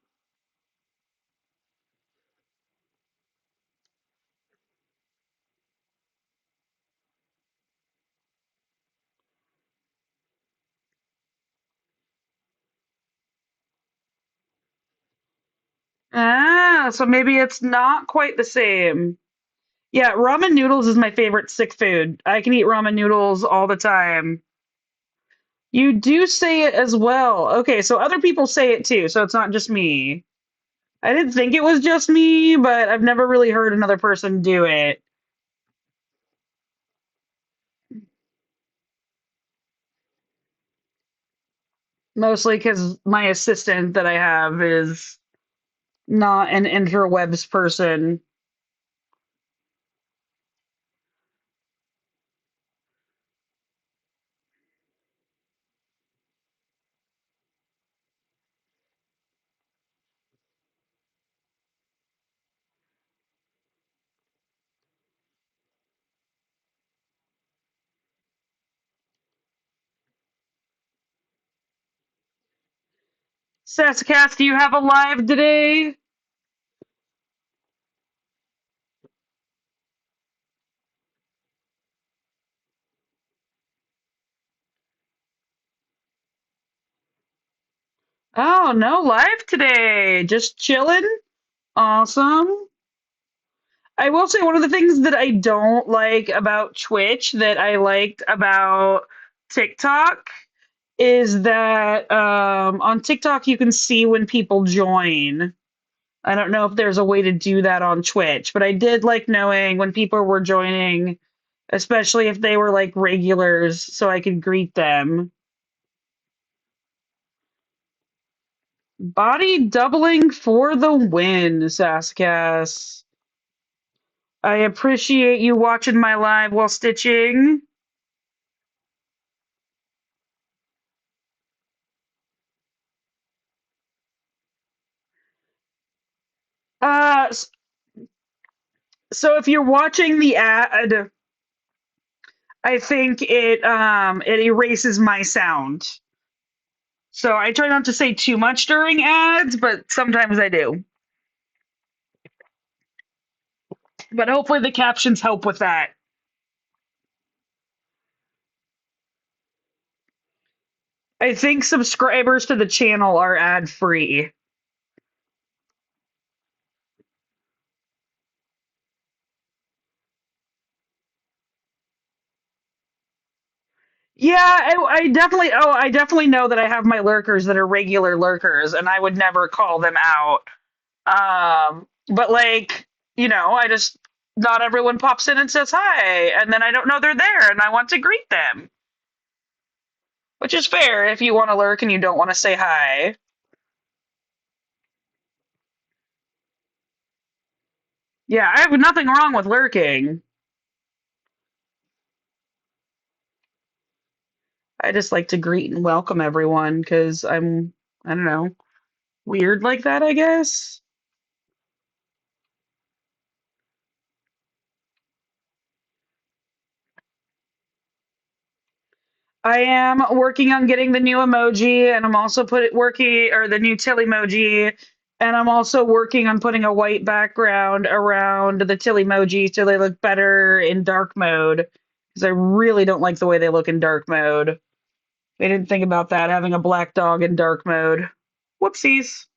Ah, so maybe it's not quite the same. Yeah, ramen noodles is my favorite sick food. I can eat ramen noodles all the time. You do say it as well. Okay, so other people say it too, so it's not just me. I didn't think it was just me, but I've never really heard another person do it. Mostly because my assistant that I have is not an interwebs person. Sassacast, do you have a live today? Oh, no live today. Just chilling. Awesome. I will say one of the things that I don't like about Twitch that I liked about TikTok is that on TikTok you can see when people join. I don't know if there's a way to do that on Twitch, but I did like knowing when people were joining, especially if they were like regulars, so I could greet them. Body doubling for the win, Sasscast. I appreciate you watching my live while stitching. Uh, so if you're watching the ad, I think it erases my sound. So I try not to say too much during ads, but sometimes I do. But hopefully the captions help with that. I think subscribers to the channel are ad free. Yeah, I definitely know that I have my lurkers that are regular lurkers, and I would never call them out. But like, I just not everyone pops in and says hi, and then I don't know they're there, and I want to greet them, which is fair if you want to lurk and you don't want to say hi. Yeah, I have nothing wrong with lurking. I just like to greet and welcome everyone because I don't know, weird like that, I guess. I am working on getting the new emoji, and I'm also working or the new Till emoji, and I'm also working on putting a white background around the Till emoji so they look better in dark mode. Because I really don't like the way they look in dark mode. They didn't think about that having a black dog in dark mode. Whoopsies.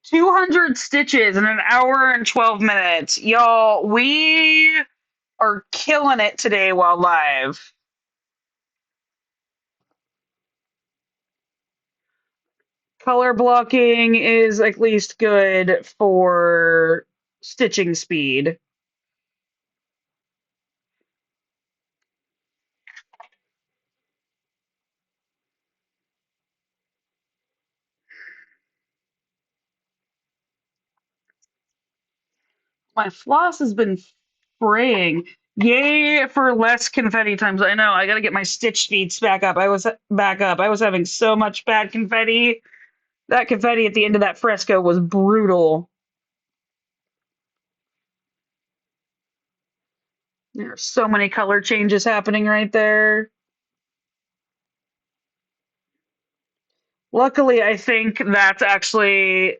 200 stitches in an hour and 12 minutes. Y'all, we are killing it today while live. Color blocking is at least good for stitching speed. My floss has been fraying. Yay for less confetti times. I know. I got to get my stitch speeds back up. I was back up. I was having so much bad confetti. That confetti at the end of that fresco was brutal. There are so many color changes happening right there. Luckily, I think that's actually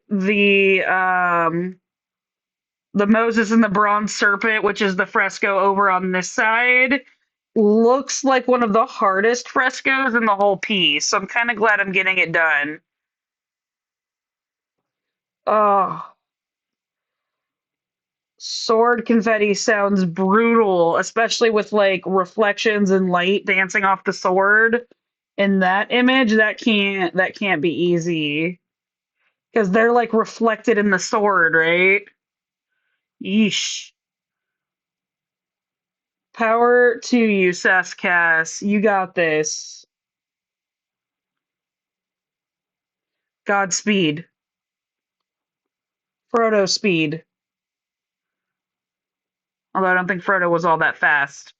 the Moses and the Bronze Serpent, which is the fresco over on this side, looks like one of the hardest frescoes in the whole piece. So I'm kind of glad I'm getting it done. Oh, Sword confetti sounds brutal, especially with like reflections and light dancing off the sword in that image. That can't be easy because they're like reflected in the sword, right? Yeesh. Power to you, Saskas. You got this. Godspeed. Frodo speed. Although I don't think Frodo was all that fast.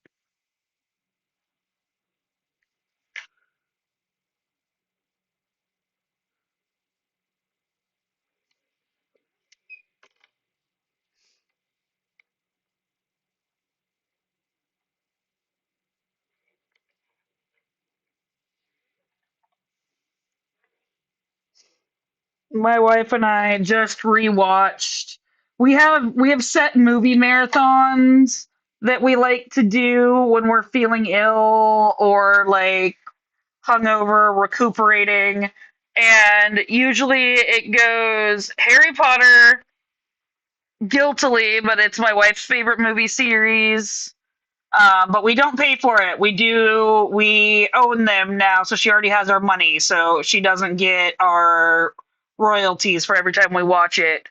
My wife and I just rewatched. We have set movie marathons that we like to do when we're feeling ill or like hungover, recuperating. And usually it goes Harry Potter guiltily, but it's my wife's favorite movie series. But we don't pay for it. We own them now, so she already has our money, so she doesn't get our royalties for every time we watch it.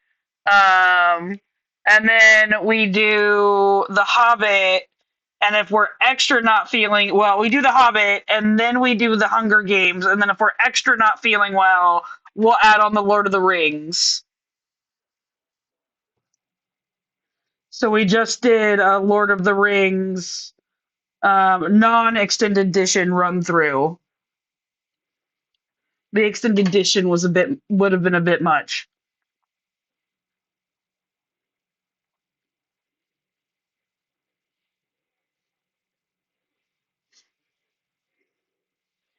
Um, and then we do The Hobbit, and if we're extra not feeling well, we do The Hobbit, and then we do The Hunger Games, and then if we're extra not feeling well, we'll add on The Lord of the Rings. So we just did Lord of the Rings non-extended edition run through. The extended edition would have been a bit much.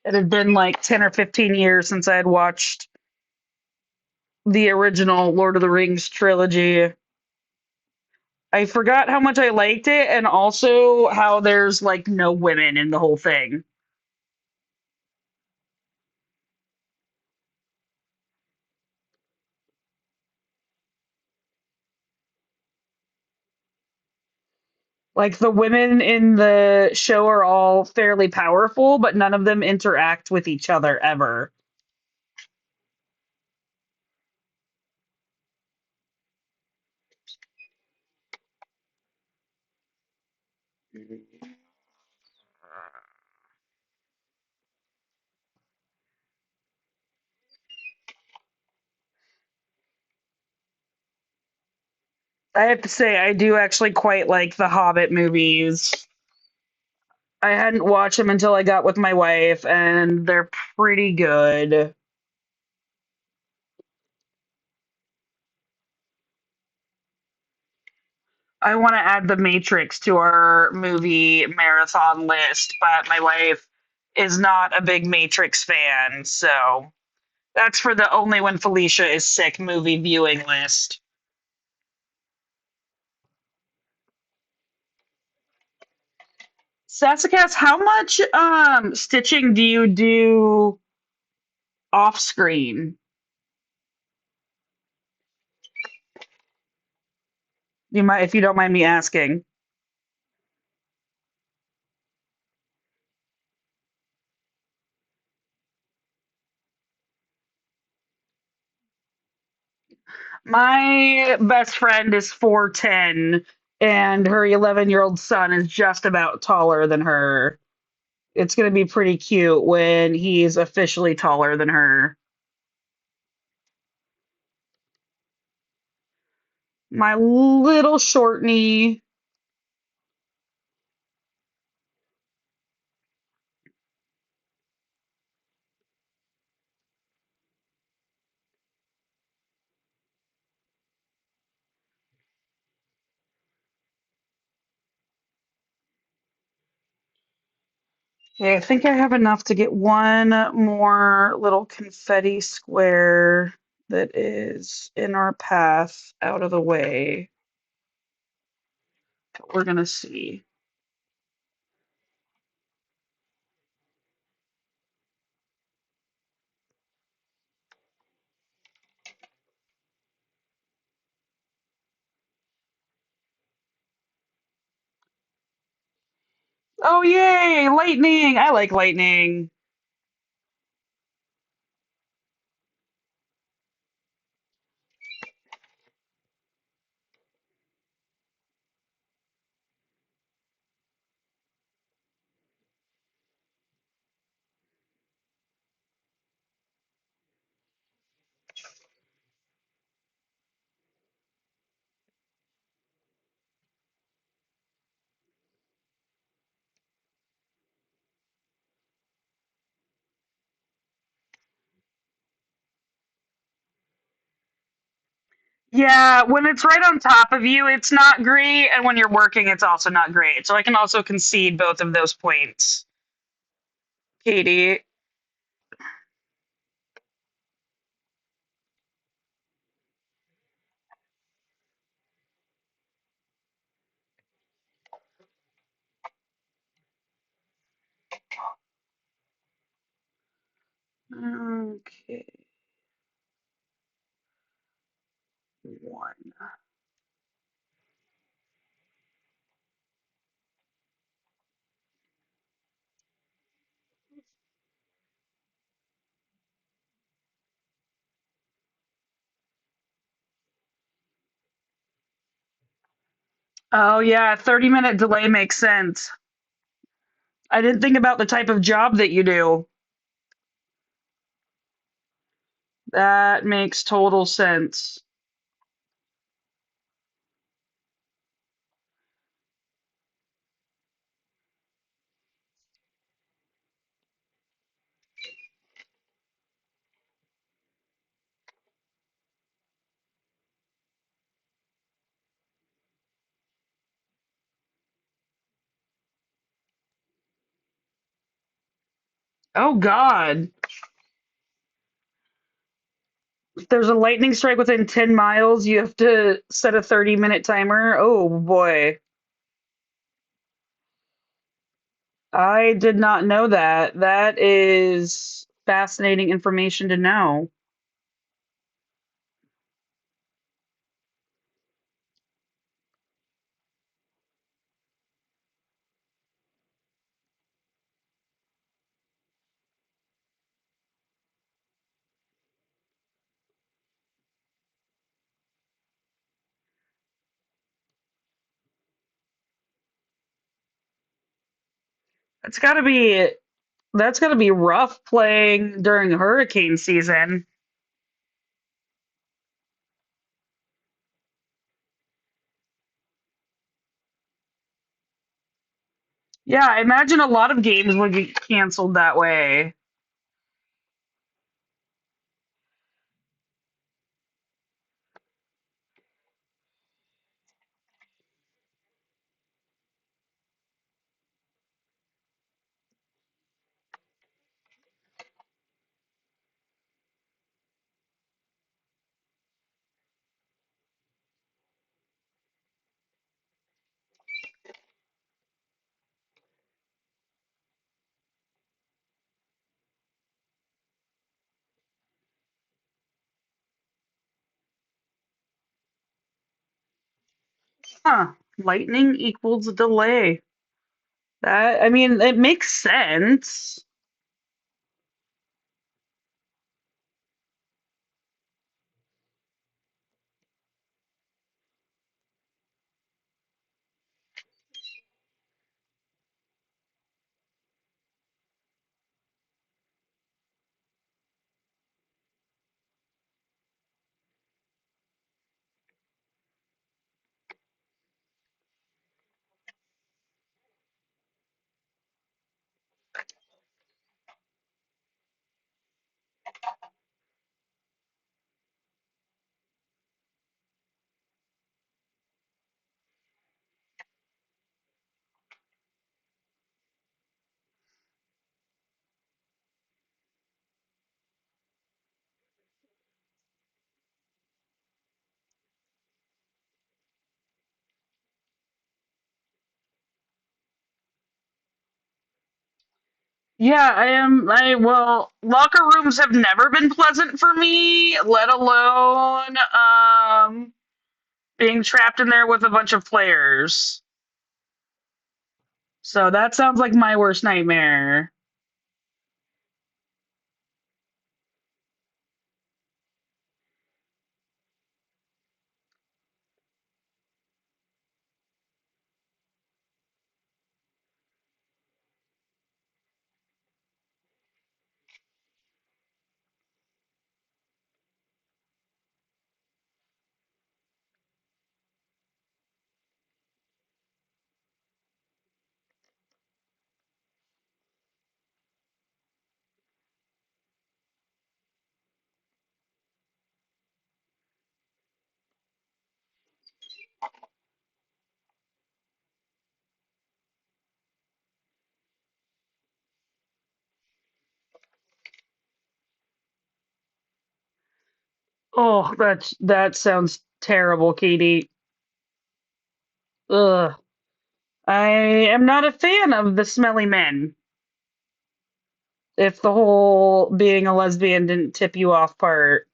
It had been like 10 or 15 years since I had watched the original Lord of the Rings trilogy. I forgot how much I liked it and also how there's like no women in the whole thing. Like the women in the show are all fairly powerful, but none of them interact with each other ever. I have to say, I do actually quite like the Hobbit movies. I hadn't watched them until I got with my wife, and they're pretty good. I want to add The Matrix to our movie marathon list, but my wife is not a big Matrix fan, so that's for the only when Felicia is sick movie viewing list. Sassacast, how much stitching do you do off screen? You might, if you don't mind me asking. My best friend is 4'10", and her 11-year-old son is just about taller than her. It's going to be pretty cute when he's officially taller than her. My little short knee. Okay, I think I have enough to get one more little confetti square that is in our path out of the way. We're going to see. Oh, yay! Lightning! I like lightning. Yeah, when it's right on top of you, it's not great, and when you're working, it's also not great. So I can also concede both of those points. Katie. Okay, one. Oh, yeah, 30-minute delay makes sense. I didn't think about the type of job that you do. That makes total sense. Oh, God. If there's a lightning strike within 10 miles, you have to set a 30-minute timer. Oh, boy. I did not know that. That is fascinating information to know. That's got to be that's got to be rough playing during hurricane season. Yeah, I imagine a lot of games would get canceled that way. Huh. Lightning equals delay. That I mean, it makes sense. Yeah, I am. Well, locker rooms have never been pleasant for me, let alone being trapped in there with a bunch of players. So that sounds like my worst nightmare. Oh, that sounds terrible, Katie. Ugh. I am not a fan of the smelly men. If the whole being a lesbian didn't tip you off part.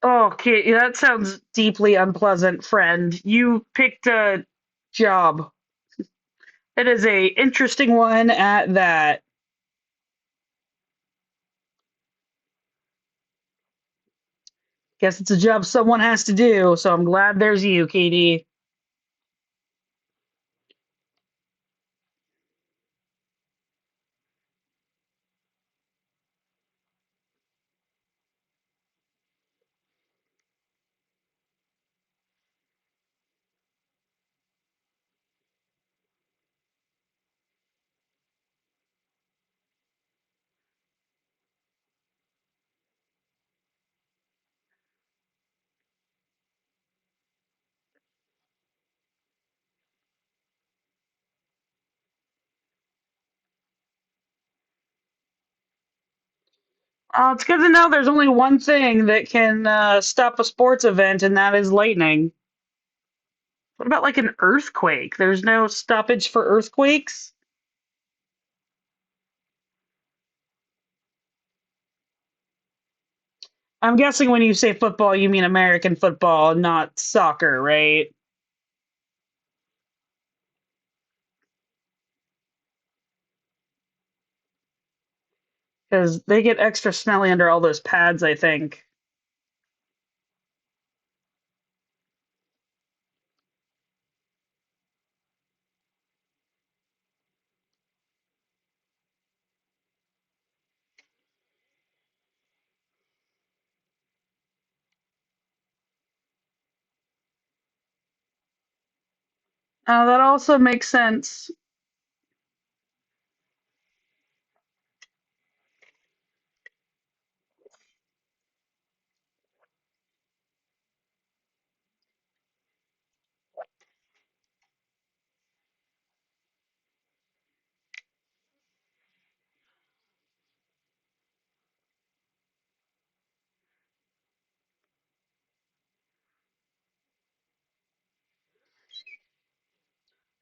Oh, Katie, that sounds deeply unpleasant, friend. You picked a job. It is a interesting one at that. Guess it's a job someone has to do, so I'm glad there's you, Katie. It's good to know there's only one thing that can stop a sports event, and that is lightning. What about like an earthquake? There's no stoppage for earthquakes? I'm guessing when you say football, you mean American football, not soccer, right? Because they get extra smelly under all those pads, I think. That also makes sense.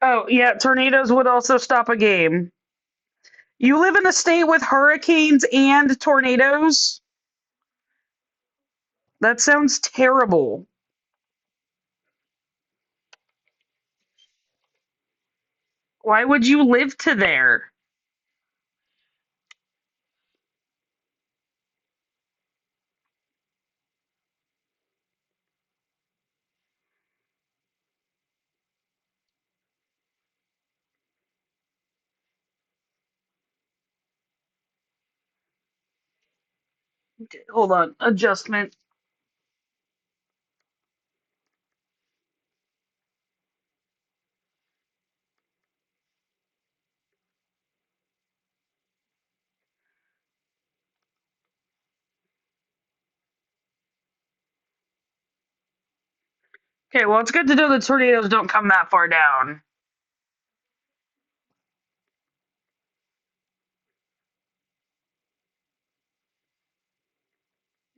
Oh, yeah, tornadoes would also stop a game. You live in a state with hurricanes and tornadoes? That sounds terrible. Why would you live to there? Hold on, adjustment. Okay, well, it's good to know the tornadoes don't come that far down.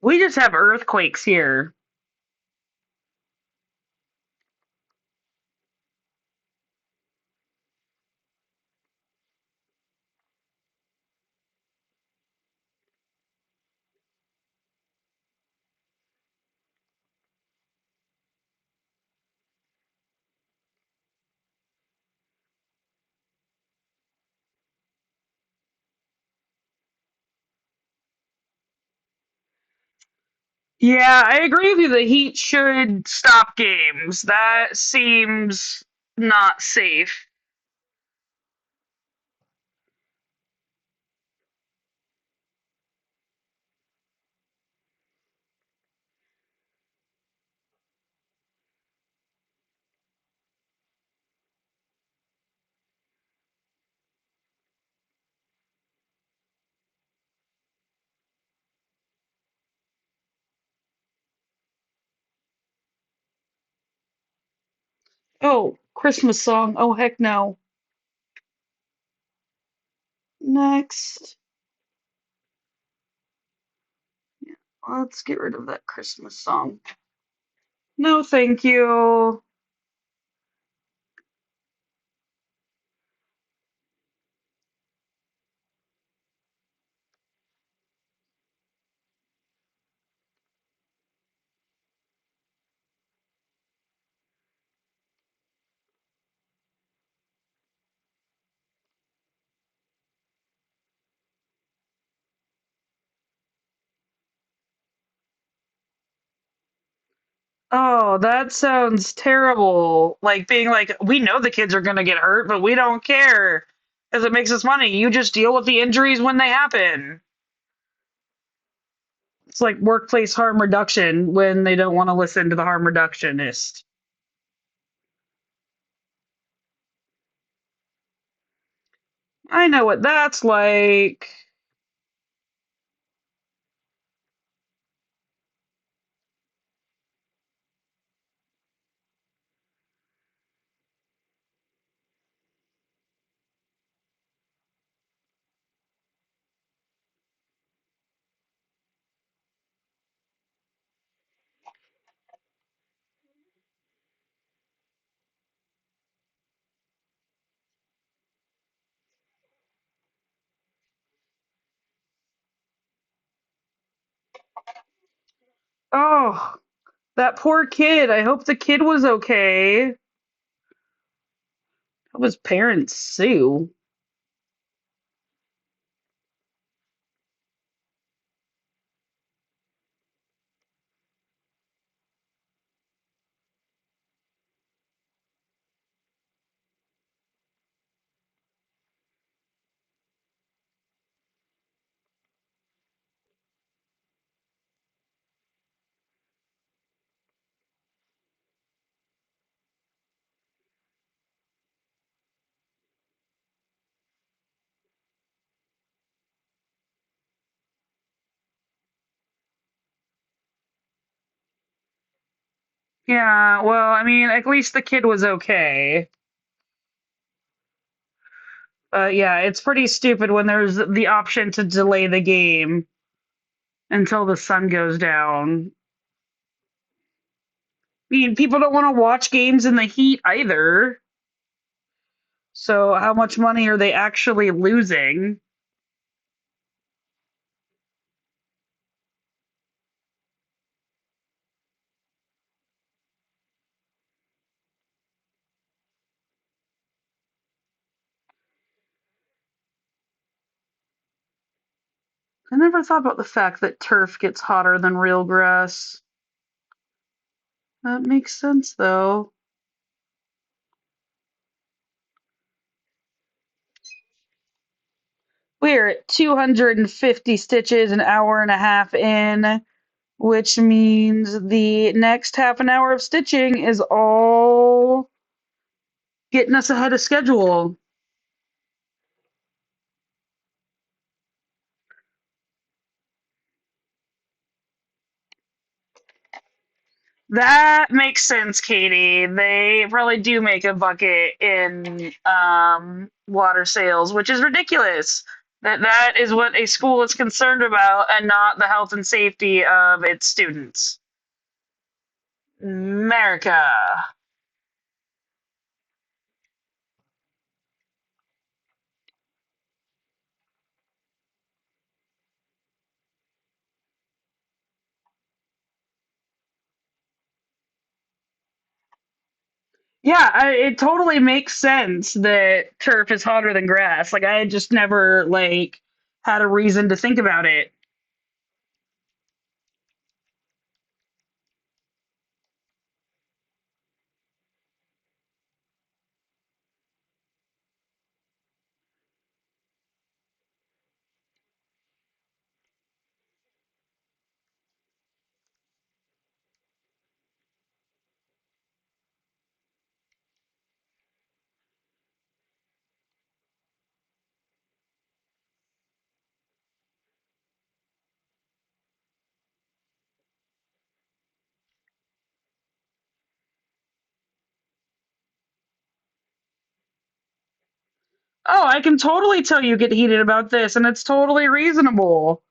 We just have earthquakes here. Yeah, I agree with you. The Heat should stop games. That seems not safe. Oh, Christmas song. Oh, heck no. Next. Let's get rid of that Christmas song. No, thank you. Oh, that sounds terrible. Like being like, we know the kids are going to get hurt, but we don't care because it makes us money. You just deal with the injuries when they happen. It's like workplace harm reduction when they don't want to listen to the harm reductionist. I know what that's like. Oh, that poor kid. I hope the kid was okay. Hope his parents sue. Yeah, well, I mean, at least the kid was okay. Yeah, it's pretty stupid when there's the option to delay the game until the sun goes down. I mean, people don't want to watch games in the heat either. So, how much money are they actually losing? I never thought about the fact that turf gets hotter than real grass. That makes sense, though. We're at 250 stitches, an hour and a half in, which means the next half an hour of stitching is all getting us ahead of schedule. That makes sense, Katie. They probably do make a bucket in water sales, which is ridiculous. That is what a school is concerned about, and not the health and safety of its students. America. Yeah, it totally makes sense that turf is hotter than grass. Like I had just never had a reason to think about it. Oh, I can totally tell you get heated about this, and it's totally reasonable.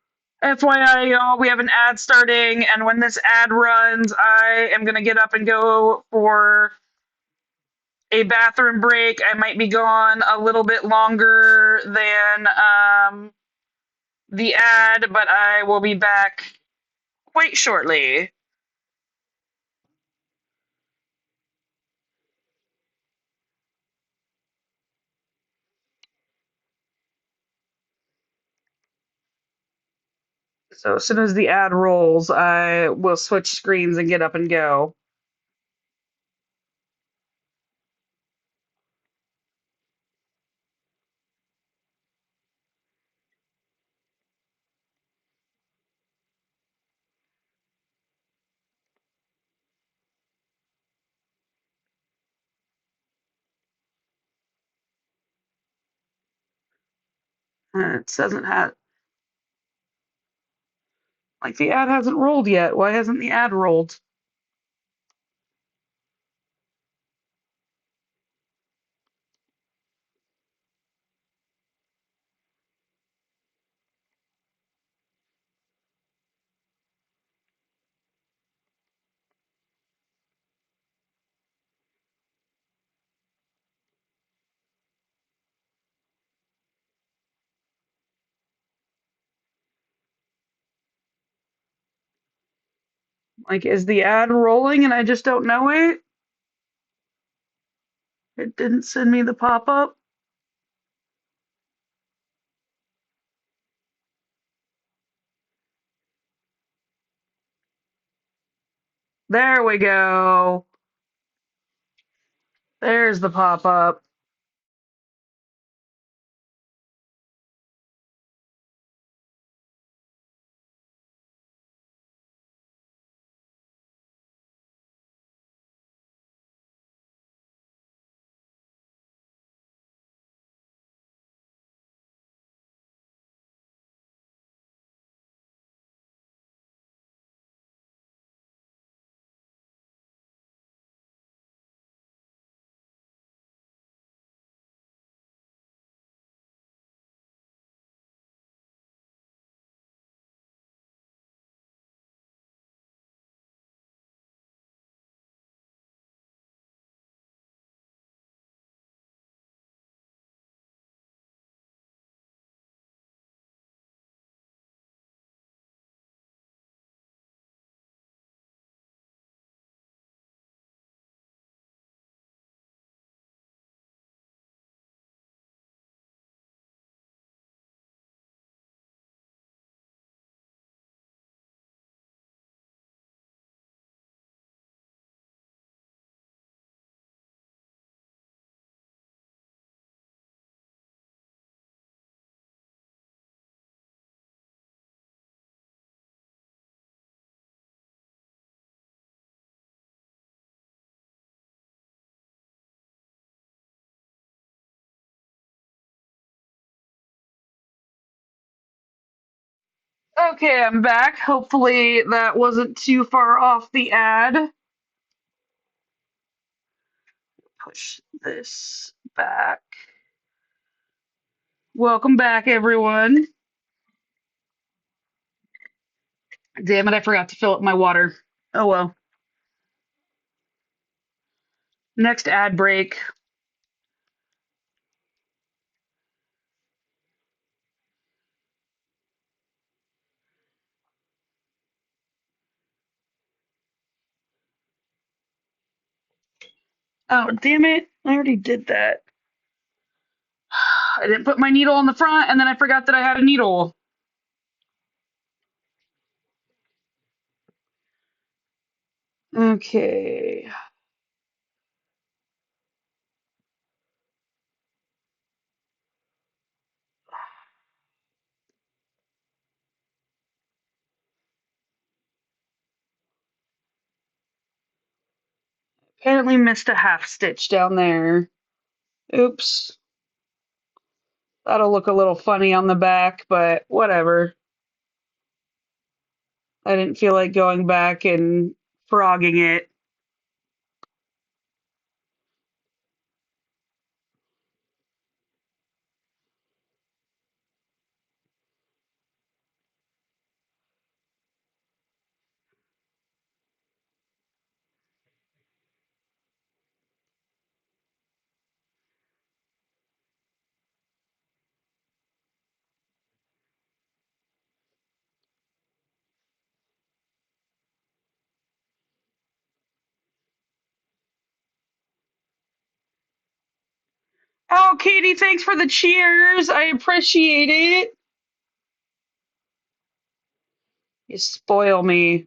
FYI, y'all, we have an ad starting, and when this ad runs, I am gonna get up and go for a bathroom break. I might be gone a little bit longer than the ad, but I will be back quite shortly. So as soon as the ad rolls, I will switch screens and get up and go. It doesn't have like the ad hasn't rolled yet. Why hasn't the ad rolled? Like, is the ad rolling and I just don't know it? It didn't send me the pop up. There we go. There's the pop up. Okay, I'm back. Hopefully that wasn't too far off the ad. push this back. Welcome back, everyone. Damn it, I forgot to fill up my water. Oh well. Next ad break. Oh, damn it. I already did that. I didn't put my needle on the front, and then I forgot that I had a needle. Okay. Apparently missed a half stitch down there. Oops. That'll look a little funny on the back, but whatever. I didn't feel like going back and frogging it. Oh, Katie, thanks for the cheers. I appreciate it. You spoil me.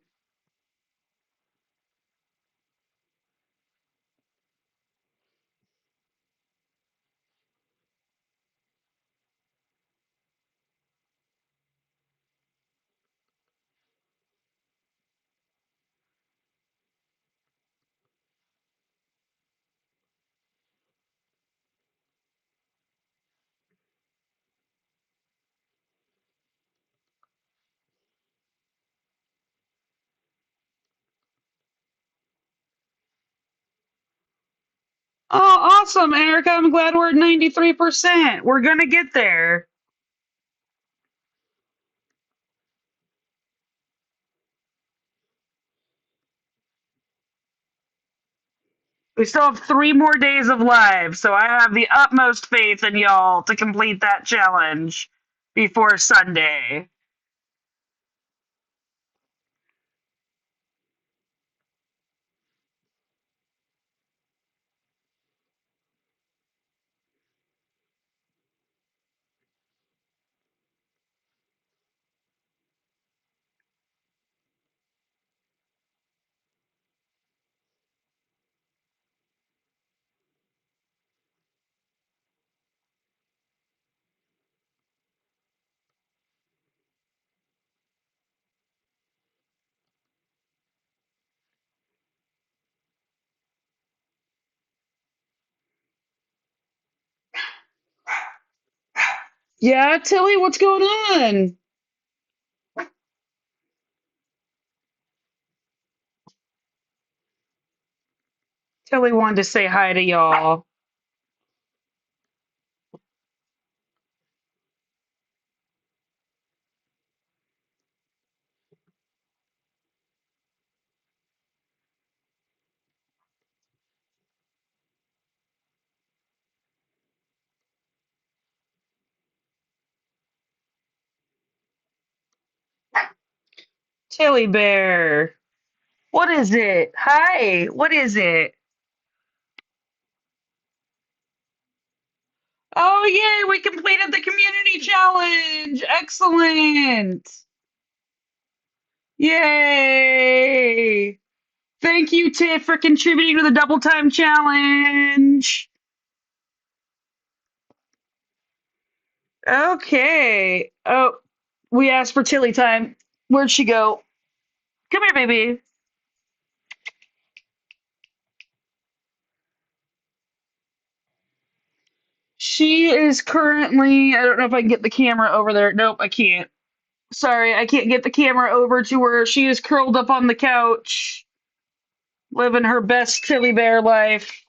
Oh, awesome, Erica. I'm glad we're at 93%. We're going to get there. We still have 3 more days of live, so I have the utmost faith in y'all to complete that challenge before Sunday. Yeah, Tilly, what's going on? Tilly wanted to say hi to y'all. Tilly Bear. What is it? Hi, what is it? Oh, yay, we completed the community challenge. Excellent. Yay. Thank you, Tiff, for contributing to the double time challenge. Okay. Oh, we asked for Tilly time. Where'd she go? Come here, baby. She is currently, I don't know if I can get the camera over there. Nope, I can't. Sorry, I can't get the camera over to her. She is curled up on the couch, living her best Tilly Bear life.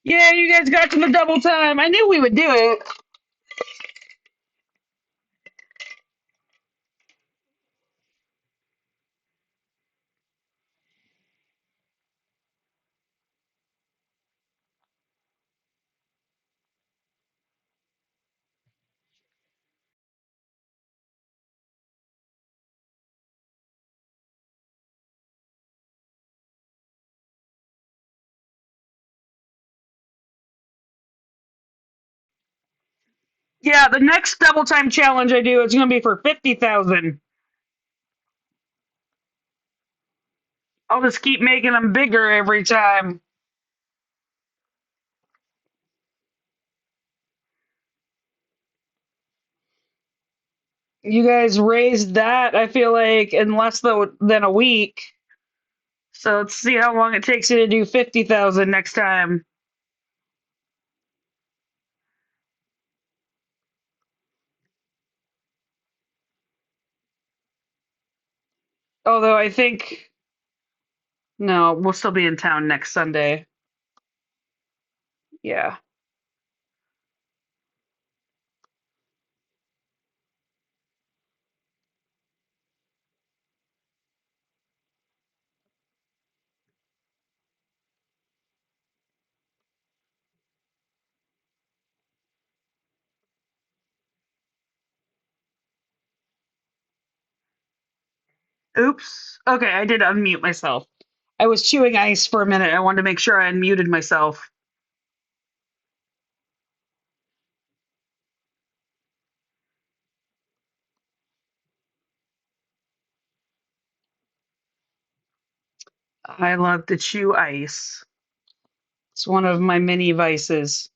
Yeah, you guys got to the double time. I knew we would do it. Yeah, the next double time challenge I do is going to be for 50,000. I'll just keep making them bigger every time. You guys raised that, I feel like, in less than a week. So let's see how long it takes you to do 50,000 next time. Although I think, no, we'll still be in town next Sunday. Yeah. Oops. Okay, I did unmute myself. I was chewing ice for a minute. I wanted to make sure I unmuted myself. I love to chew ice. It's one of my many vices.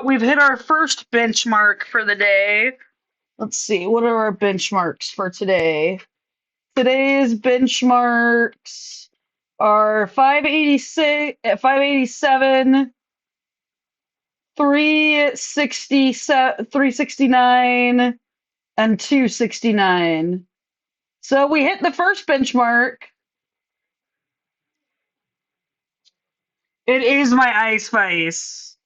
We've hit our first benchmark for the day. Let's see, what are our benchmarks for today? Today's benchmarks are 586, 587, 367, 369, and 269. So we hit the first benchmark. It is my ice vice.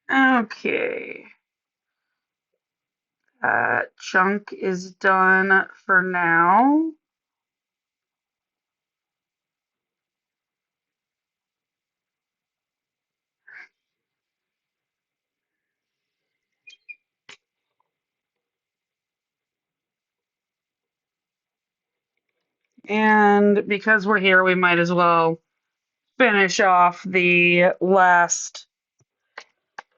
Okay. Chunk is done for now. And because we're here, we might as well finish off the last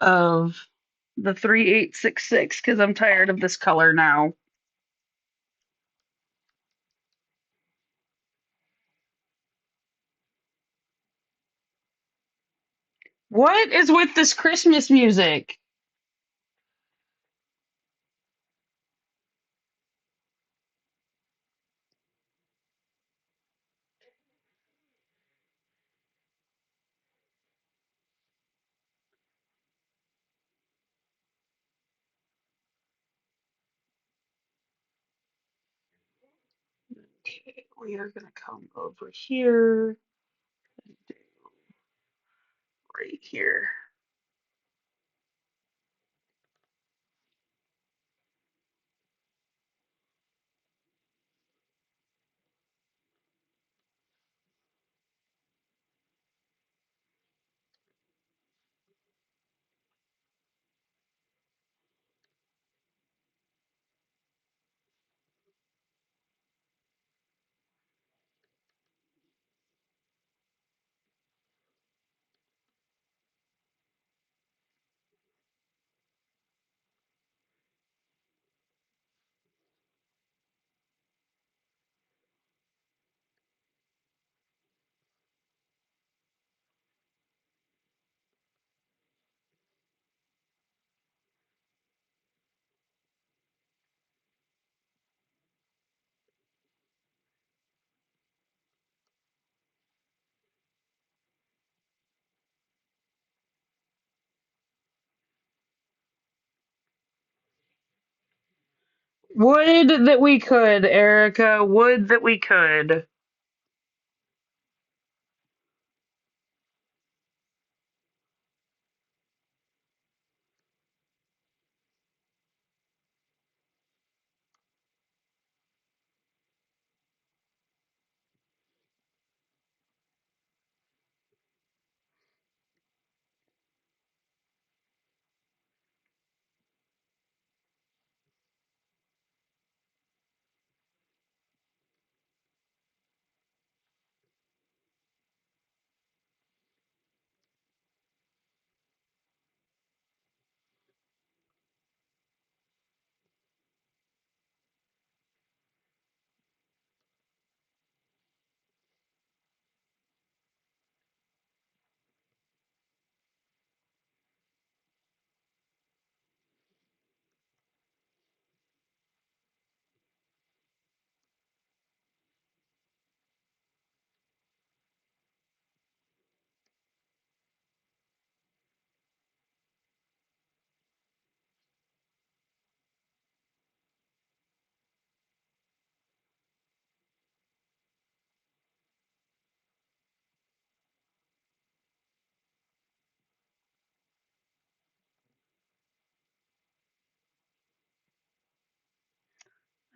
of the 3866 because I'm tired of this color now. What is with this Christmas music? we are gonna come over here and do right here. Would that we could, Erica. Would that we could.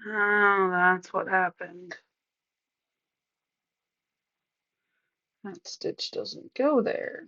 Oh, that's what happened. That stitch doesn't go there.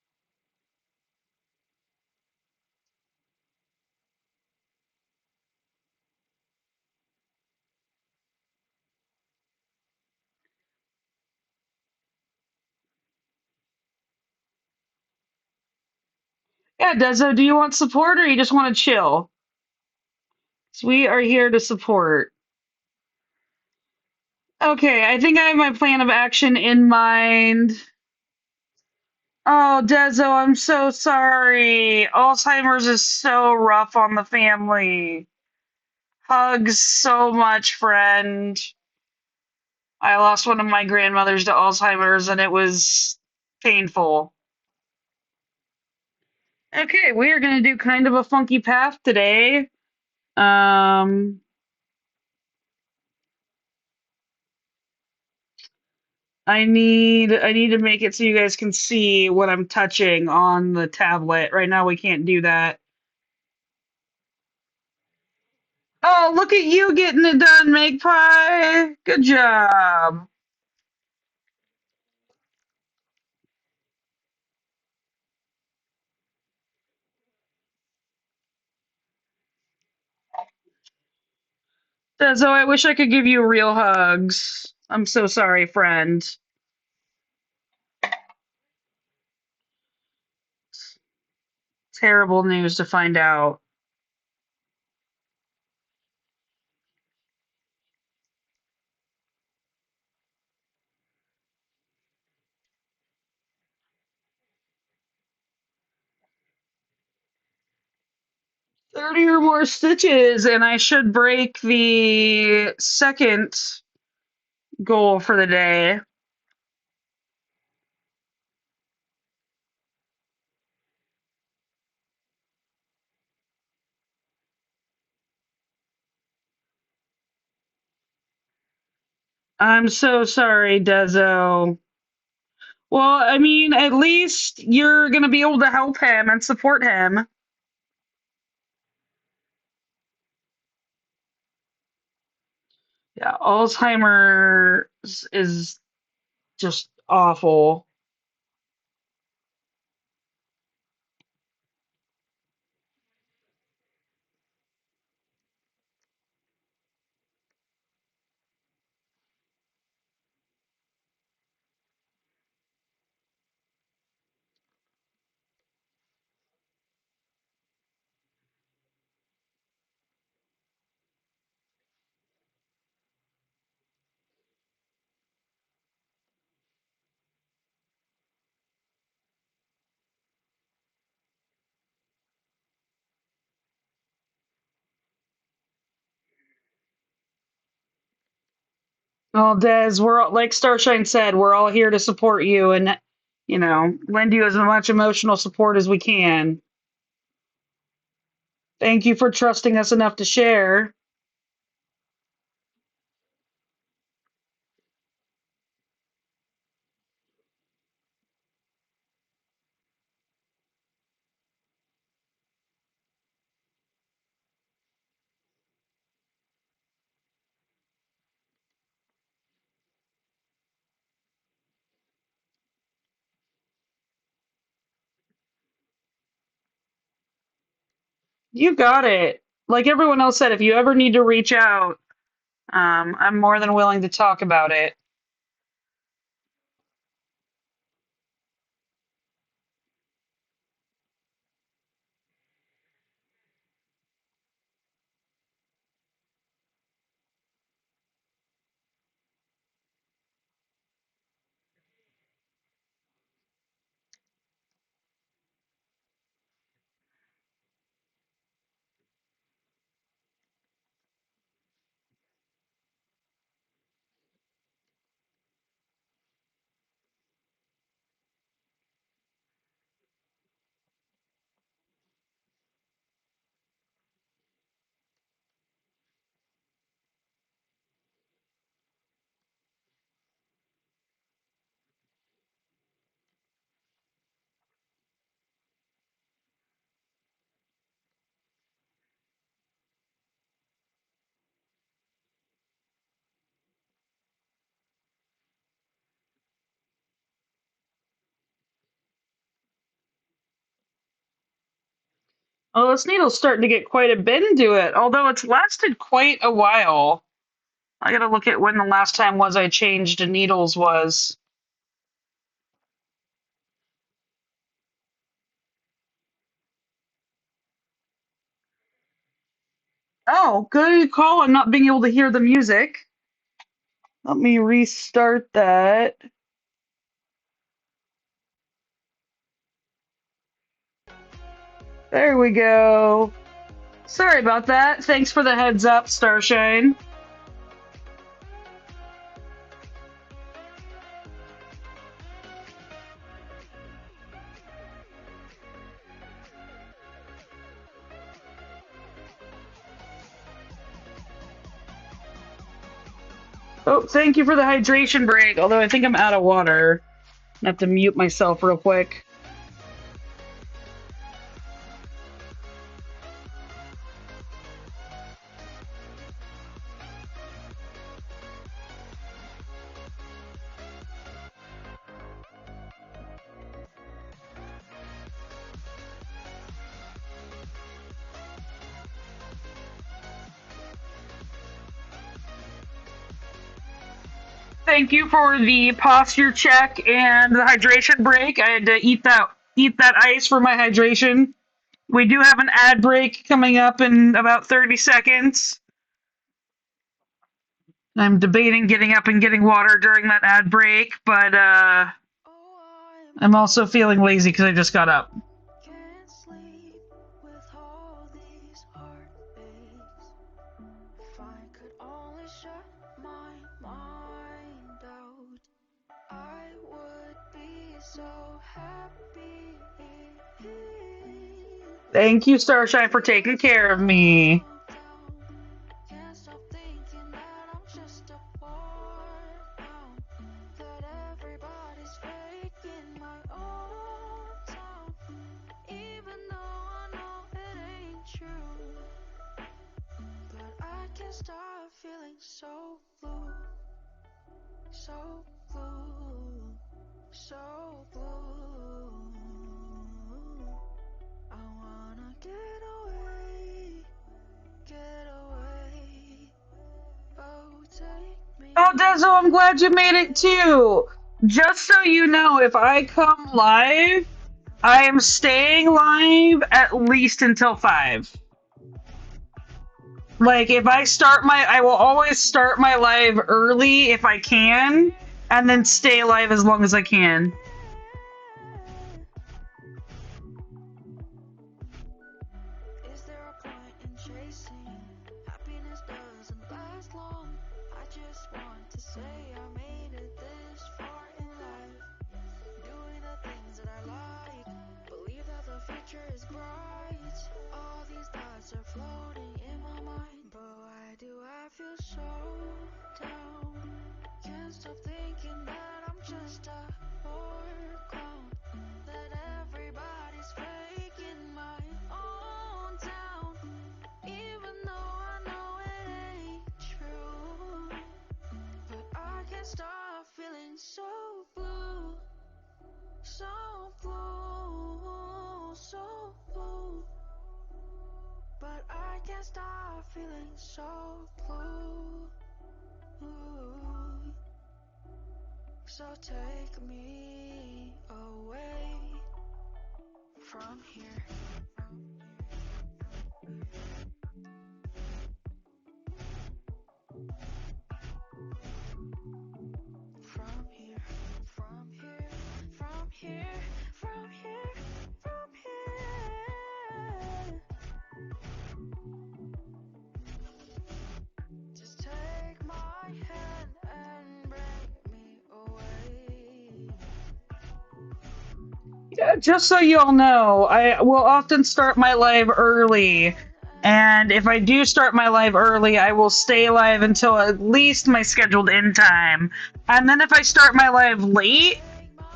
Yeah, Dezo, do you want support or you just want to chill? 'Cause we are here to support. Okay, I think I have my plan of action in mind. Oh, Dezo, I'm so sorry. Alzheimer's is so rough on the family. Hugs so much, friend. I lost one of my grandmothers to Alzheimer's and it was painful. Okay, we are going to do kind of a funky path today. Um, I need to make it so you guys can see what I'm touching on the tablet. Right now we can't do that. Oh, look at you getting it done, Magpie. Good job. So I wish I could give you real hugs. I'm so sorry, friend. Terrible news to find out. 30 or more stitches, and I should break the second goal for the day. I'm so sorry, Dezo. Well, I mean, at least you're going to be able to help him and support him. Yeah, Alzheimer's is just awful. Well, Des, like Starshine said, we're all here to support you and, lend you as much emotional support as we can. Thank you for trusting us enough to share. You got it. Like everyone else said, if you ever need to reach out, I'm more than willing to talk about it. Oh, this needle's starting to get quite a bend into it, although it's lasted quite a while. I gotta look at when the last time was I changed needles was. Oh, good call on not being able to hear the music. Let me restart that. There we go. Sorry about that. Thanks for the heads up, Starshine. Oh, thank you for the hydration break, although I think I'm out of water. I have to mute myself real quick. Thank you for the posture check and the hydration break. I had to eat that ice for my hydration. We do have an ad break coming up in about 30 seconds. I'm debating getting up and getting water during that ad break, but I'm also feeling lazy because I just got up. Can't sleep with all these heartaches. If I could only shut my mind out, I would be so happy. Thank you, Starshine, for taking care of me. Can't stop thinking that I'm just a part now. That everybody's faking my own town. Even though I know it ain't true. But I can't stop feeling so blue. So blue. So blue. I wanna get away. Get away. Oh, take me. Oh, Dezo, I'm glad you made it too. Just so you know, if I come live, I am staying live at least until 5. Like, if I will always start my live early if I can, and then stay live as long as I can. Is there a point in chasing? Happiness doesn't last long. I just want to say I made it this far in life. Doing the things that I like. Believe that the future is bright. All these thoughts are floating in my mind. But why do I feel so down? Can't stop thinking that I'm just a poor clown. That everybody's faking my own town. Even though I know it ain't true. But I can't stop feeling so blue. So blue. So blue. But I can't stop feeling so blue. Ooh. So take me away from here. From here, from here, from here, from here, from here. Just take my hand and bring me away. Yeah, just so you all know, I will often start my live early. And if I do start my live early, I will stay live until at least my scheduled end time. And then if I start my live late,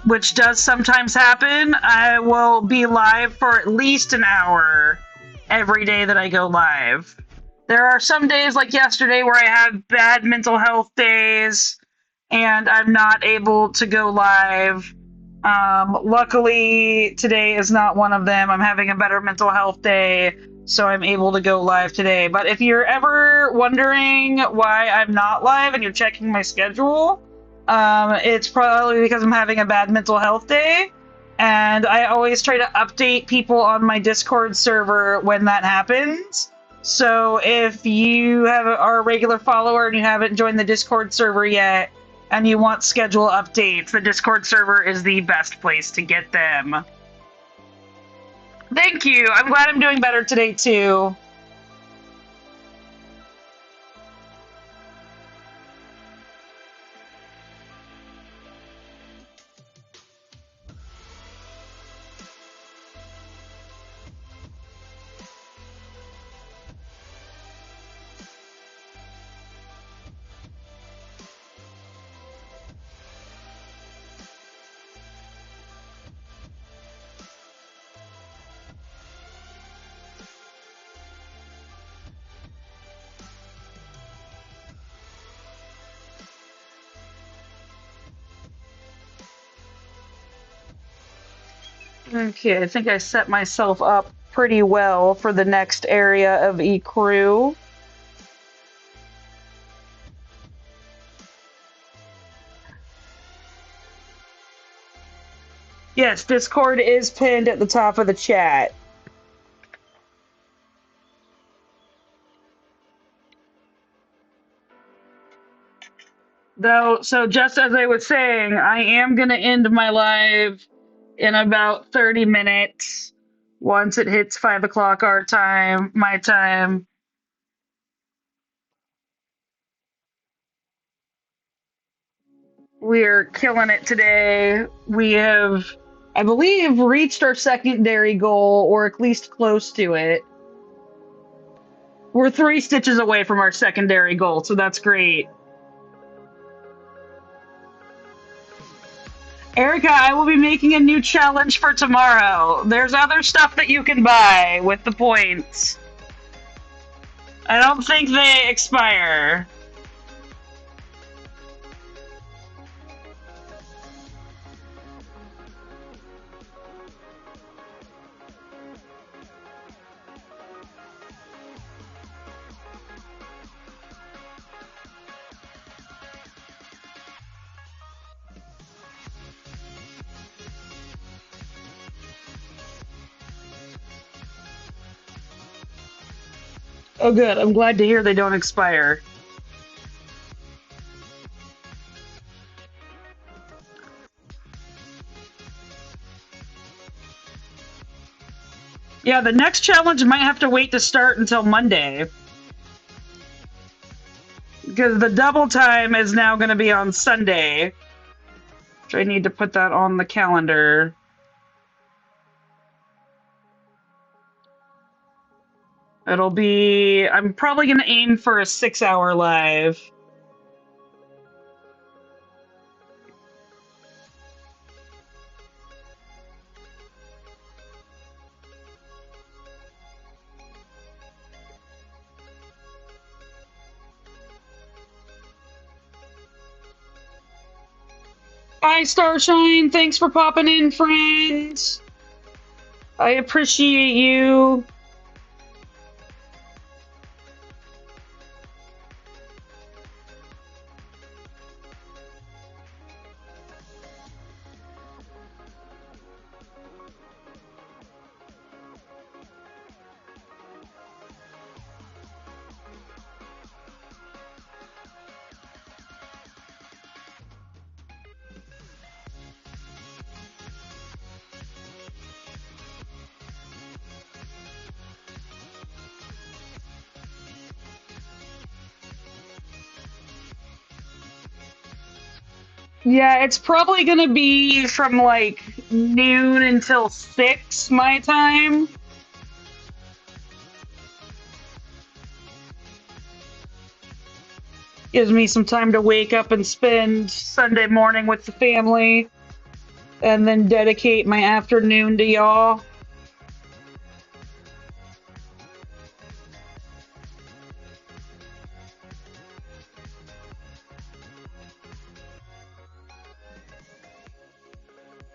which does sometimes happen, I will be live for at least an hour every day that I go live. There are some days like yesterday where I have bad mental health days and I'm not able to go live. Luckily, today is not one of them. I'm having a better mental health day, so I'm able to go live today. But if you're ever wondering why I'm not live and you're checking my schedule, it's probably because I'm having a bad mental health day. And I always try to update people on my Discord server when that happens. So if you are a regular follower and you haven't joined the Discord server yet and you want schedule updates, the Discord server is the best place to get them. Thank you. I'm glad I'm doing better today too. Okay, I think I set myself up pretty well for the next area of eCrew. Yes, Discord is pinned at the top of the chat. Though, so just as I was saying, I am going to end my live in about 30 minutes once it hits 5 o'clock our time, my time. We're killing it today. We have, I believe, reached our secondary goal, or at least close to it. We're 3 stitches away from our secondary goal, so that's great. Erica, I will be making a new challenge for tomorrow. There's other stuff that you can buy with the points. I don't think they expire. Oh, good. I'm glad to hear they don't expire. Yeah, the next challenge might have to wait to start until Monday. Because the double time is now going to be on Sunday. So I need to put that on the calendar. It'll be, I'm probably going to aim for a 6-hour live. Bye, Starshine. Thanks for popping in, friends. I appreciate you. Yeah, it's probably gonna be from like noon until 6 my time. Gives me some time to wake up and spend Sunday morning with the family and then dedicate my afternoon to y'all.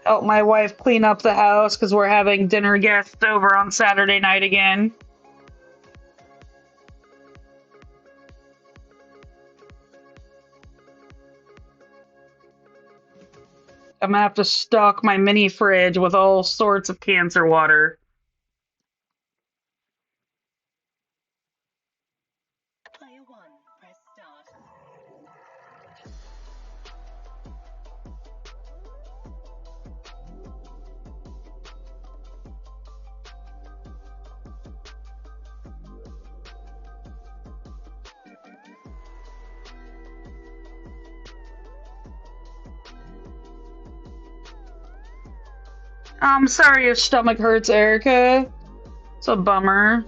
Help my wife clean up the house because we're having dinner guests over on Saturday night again. I'm gonna have to stock my mini fridge with all sorts of cancer water. I'm sorry your stomach hurts, Erica. It's a bummer.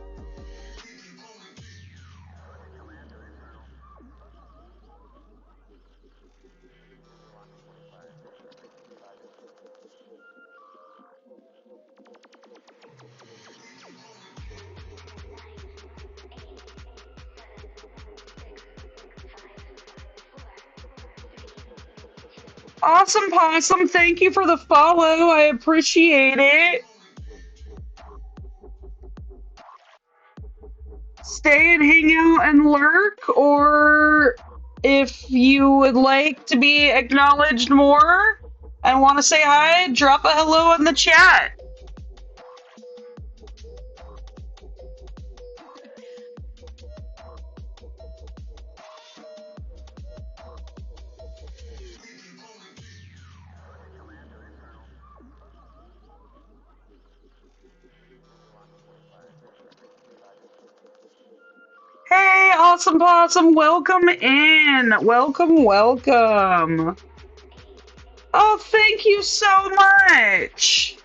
Awesome Possum, thank you for the follow. I appreciate it. Stay and hang out and lurk, or if you would like to be acknowledged more and want to say hi, drop a hello in the chat. Hey, Awesome Possum, welcome in. Welcome, welcome. Oh, thank you so much.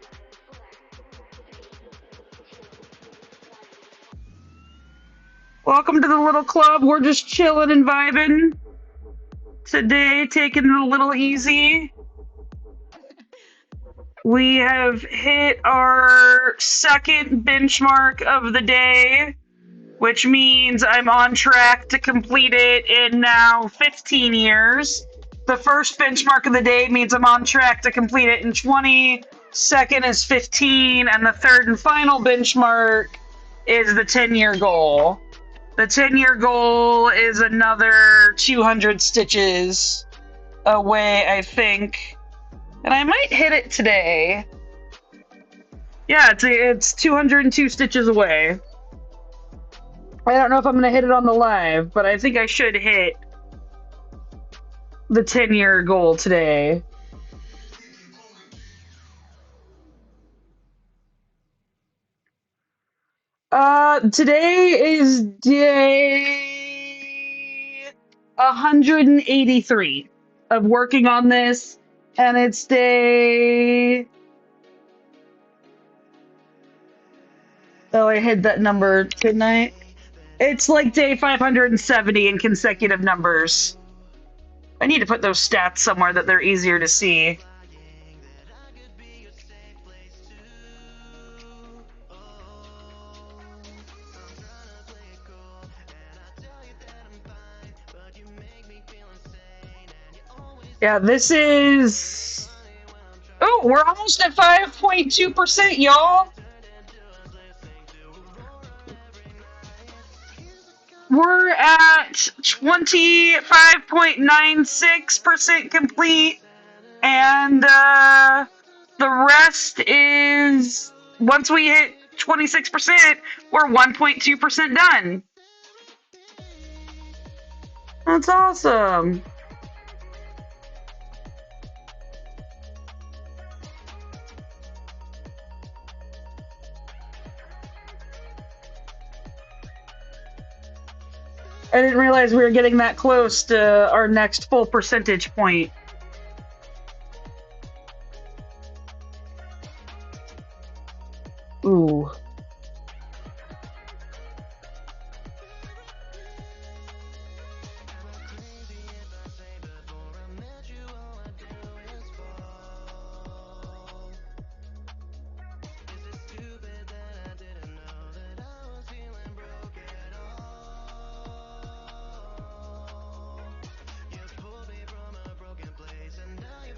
Welcome to the little club. We're just chilling and vibing today, taking it a little easy. We have hit our second benchmark of the day, which means I'm on track to complete it in now 15 years. The first benchmark of the day means I'm on track to complete it in 20. Second is 15, and the third and final benchmark is the 10-year goal. The 10-year goal is another 200 stitches away, I think. And I might hit it today. Yeah, it's 202 stitches away. I don't know if I'm going to hit it on the live, but I think I should hit the 10-year goal today. Today is day 183 of working on this, and it's day... Oh, I hit that number, didn't I? It's like day 570 in consecutive numbers. I need to put those stats somewhere that they're easier to see. Yeah, this is... Oh, we're almost at 5.2%, y'all! We're at 25.96% complete, and the rest is... Once we hit 26%, we're 1.2% done. That's awesome. I didn't realize we were getting that close to our next full percentage point. Ooh.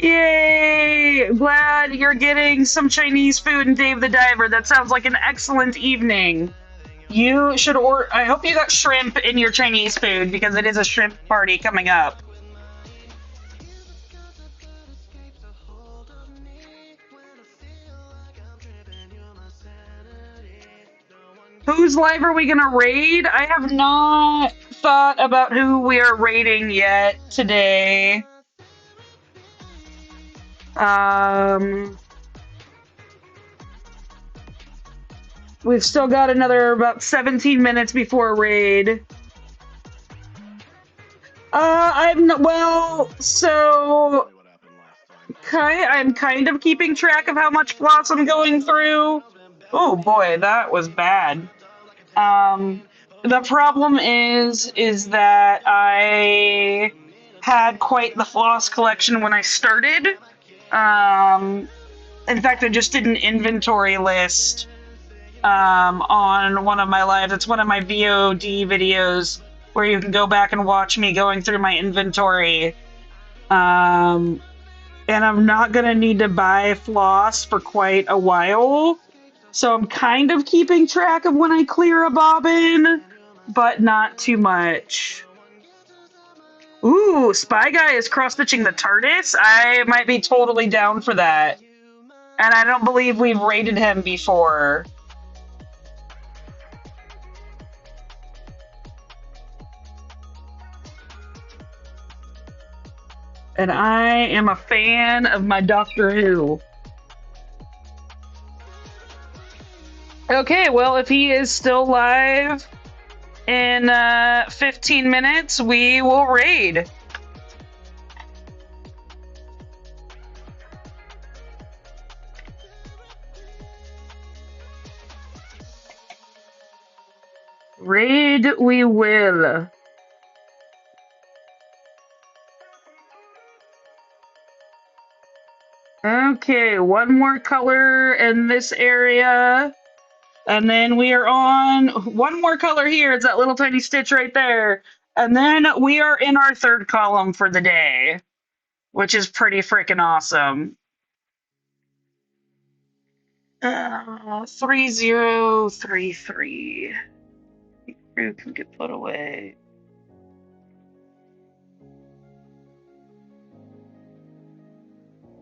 Yay! Glad you're getting some Chinese food and Dave the Diver. That sounds like an excellent evening. You should order... I hope you got shrimp in your Chinese food, because it is a shrimp party coming up. Whose live are we gonna raid? I have not thought about who we are rating yet today. We've still got another about 17 minutes before raid. I'm kind of keeping track of how much floss I'm going through. Oh boy, that was bad. The problem is that I had quite the floss collection when I started. Um, in fact, I just did an inventory list on one of my lives. It's one of my VOD videos where you can go back and watch me going through my inventory. And I'm not gonna need to buy floss for quite a while. So I'm kind of keeping track of when I clear a bobbin, but not too much. Ooh, Spy Guy is cross-stitching the TARDIS? I might be totally down for that. And I don't believe we've rated him before. And I am a fan of my Doctor Who. Okay, well, if he is still live in 15 minutes, we will raid. Raid we will. Okay, one more color in this area. And then we are on one more color here. It's that little tiny stitch right there. And then we are in our third column for the day, which is pretty freaking awesome. 3033. Crew can get put away.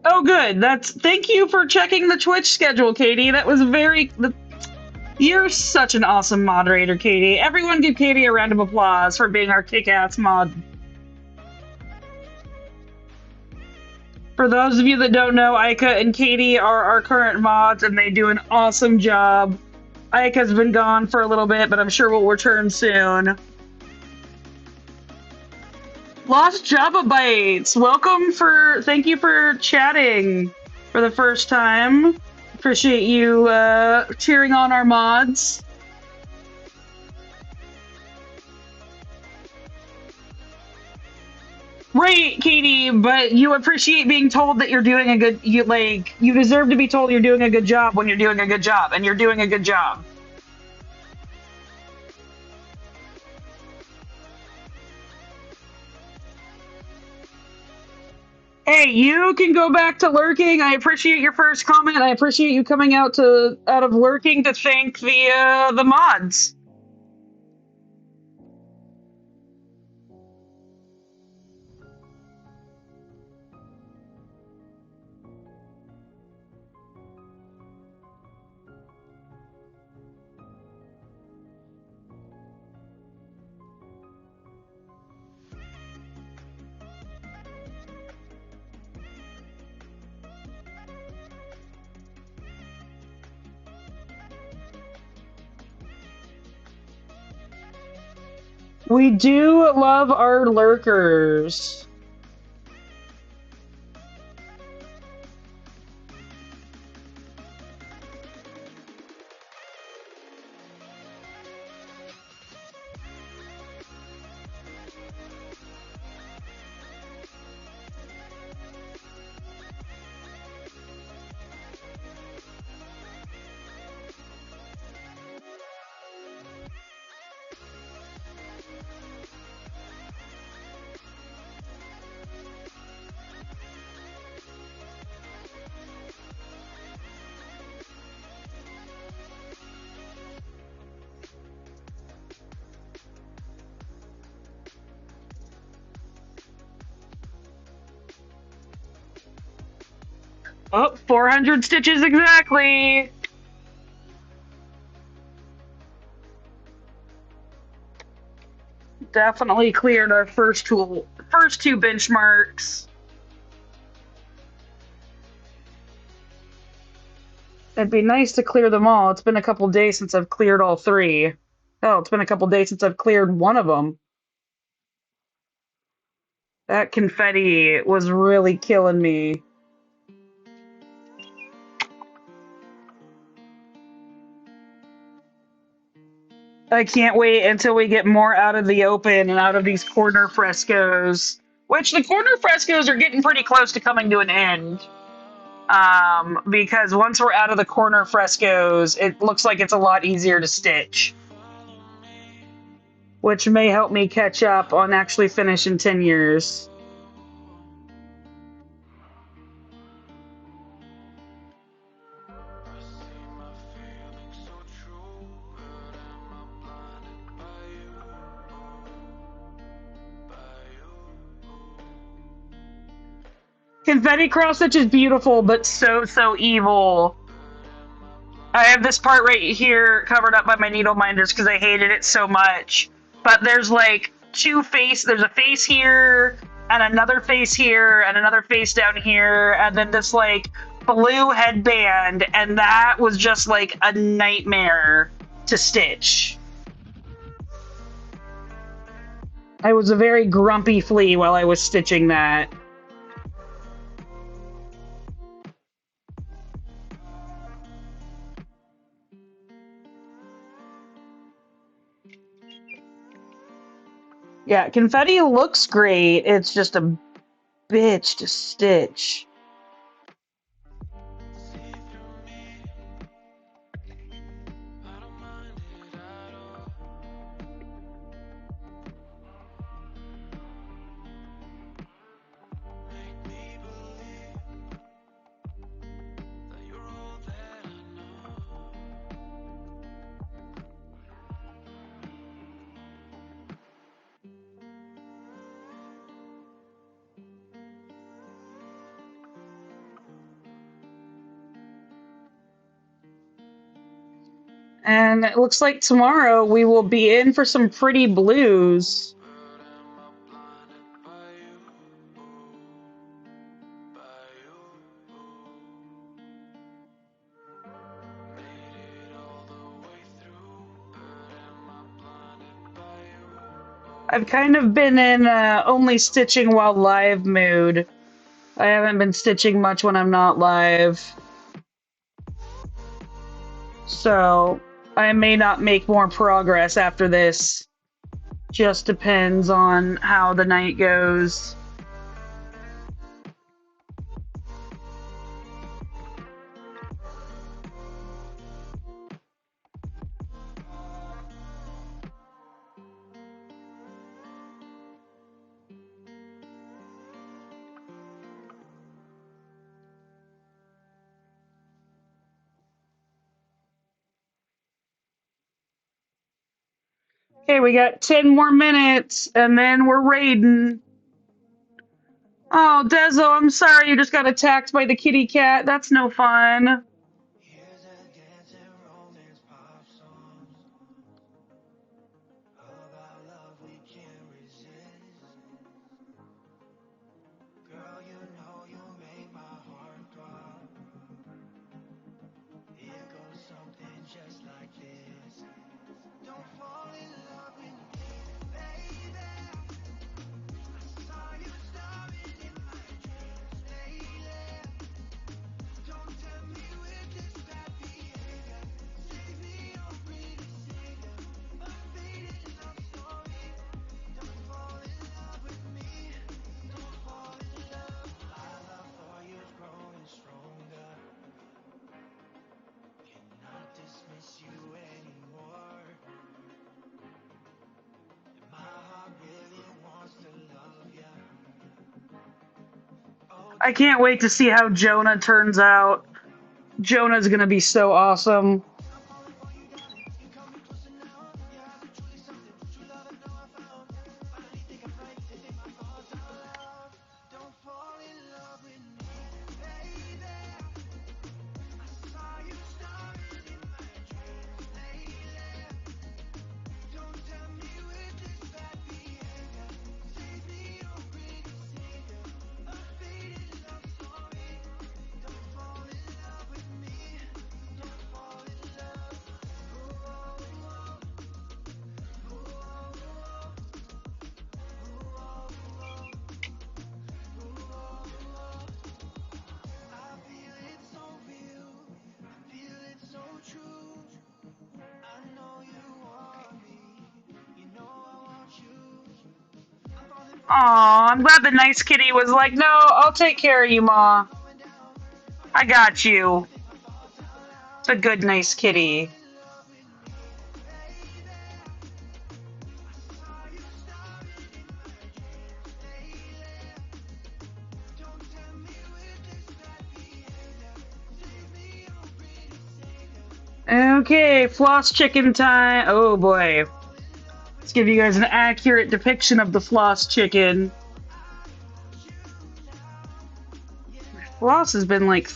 Oh, good. Thank you for checking the Twitch schedule, Katie. That was You're such an awesome moderator, Katie. Everyone give Katie a round of applause for being our kick-ass mod. For those of you that don't know, Aika and Katie are our current mods, and they do an awesome job. Aika's been gone for a little bit, but I'm sure will return soon. Lost Java Bites, thank you for chatting for the first time. Appreciate you cheering on our mods. Right, Katie, but you appreciate being told that you're doing a good, you deserve to be told you're doing a good job when you're doing a good job, and you're doing a good job. Hey, you can go back to lurking. I appreciate your first comment. I appreciate you coming out of lurking to thank the mods. We do love our lurkers. Oh, 400 stitches exactly. Definitely cleared our first two benchmarks. It'd be nice to clear them all. It's been a couple days since I've cleared all three. Oh, it's been a couple days since I've cleared one of them. That confetti was really killing me. I can't wait until we get more out of the open and out of these corner frescoes, which the corner frescoes are getting pretty close to coming to an end. Because once we're out of the corner frescoes, it looks like it's a lot easier to stitch, which may help me catch up on actually finishing 10 years. Confetti cross stitch is beautiful, but so evil. I have this part right here covered up by my needle minders because I hated it so much. But there's like there's a face here, and another face here, and another face down here, and then this like blue headband, and that was just like a nightmare to stitch. I was a very grumpy flea while I was stitching that. Yeah, confetti looks great. It's just a bitch to stitch. And it looks like tomorrow we will be in for some pretty blues. I've kind of been in only stitching while live mood. I haven't been stitching much when I'm not live. So I may not make more progress after this. Just depends on how the night goes. Okay, we got 10 more minutes and then we're raiding. Oh, Dezo, I'm sorry you just got attacked by the kitty cat. That's no fun. Here's a dancing romance pop song about love we can't resist. Girl, you know you make my heart throb. Here goes something just like this. Don't fall in love with me, baby. I saw you starring in my dreams lately. Don't tempt me with this bad behavior. Save me your pretty savior. A faded love story. Don't fall in love with me. Don't fall in love. My love for you is growing stronger. Cannot dismiss you anymore. And my heart really wants to love you. I can't wait to see how Jonah turns out. Jonah's gonna be so awesome. Don't fall in love with me, baby. I saw you starring in my dreams lately. Don't tempt me with this bad Aw, I'm glad the nice kitty was like, no, I'll take care of you, Ma. I got you. It's a good, nice kitty. Okay, floss chicken time. Oh boy. Let's give you guys an accurate depiction of the floss chicken. Floss has been like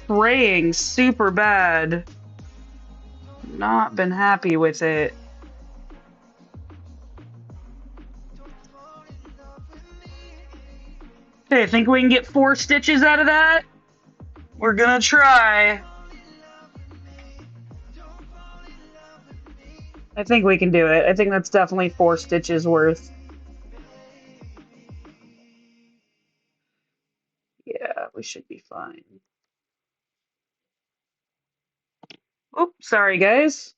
fraying super bad. Not been happy with it. Okay, think we can get 4 stitches out of that? We're gonna try. I think we can do it. I think that's definitely 4 stitches worth. Yeah, we should be fine. Oops, sorry guys.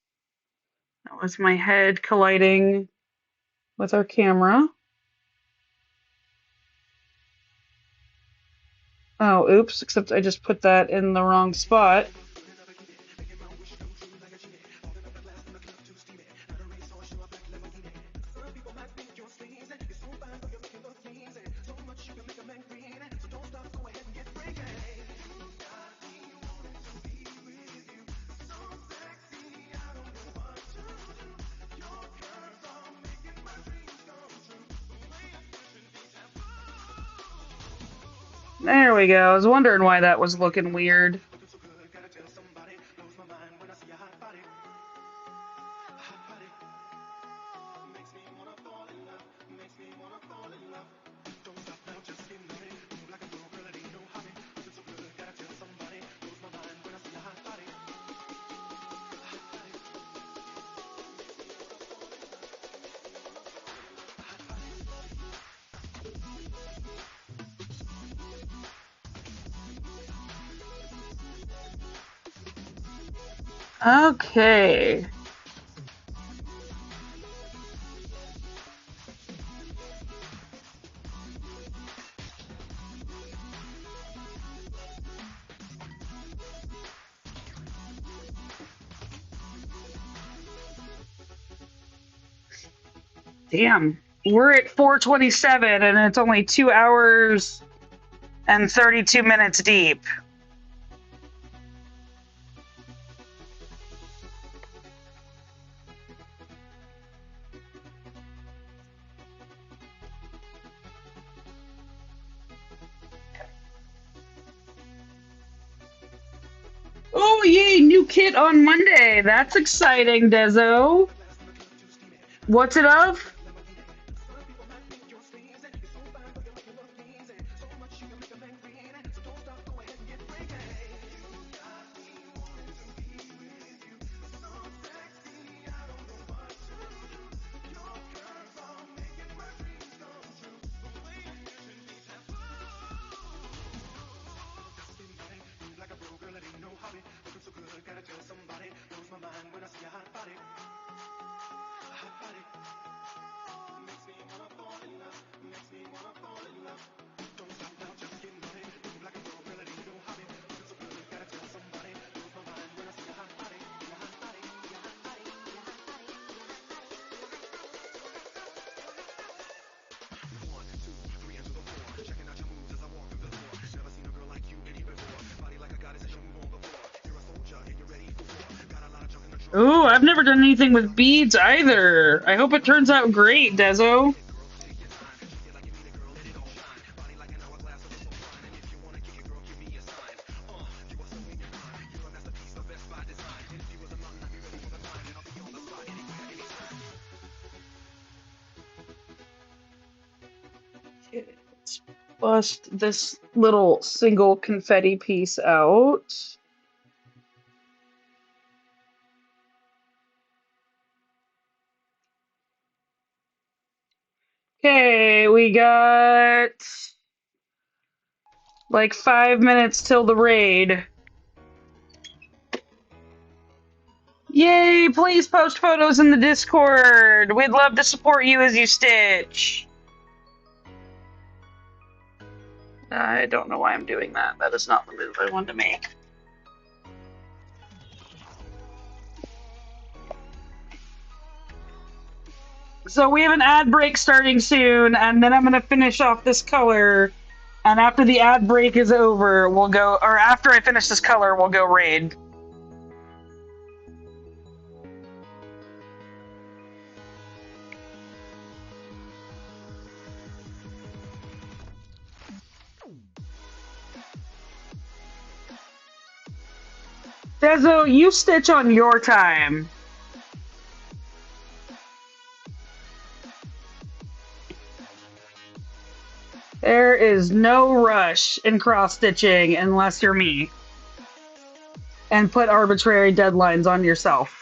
That was my head colliding with our camera. Oh, oops, except I just put that in the wrong spot. There we go. I was wondering why that was looking weird. Okay. Damn. We're at 4:27 and it's only 2 hours and 32 minutes deep. Oh, yay, new kit on Monday. That's exciting, Dezo. What's it of? Ooh, I've never done anything with beads either. I hope it turns out great, Dezo. Let's bust this little single confetti piece out. Okay, we got like 5 minutes till the raid. Yay, please post photos in the Discord. We'd love to support you as you stitch. I don't know why I'm doing that. That is not the move I wanted to make. So we have an ad break starting soon, and then I'm going to finish off this color. And after the ad break is over, we'll go, or after I finish this color, we'll go raid. Dezo, you stitch on your time. There is no rush in cross stitching unless you're me. And put arbitrary deadlines on yourself.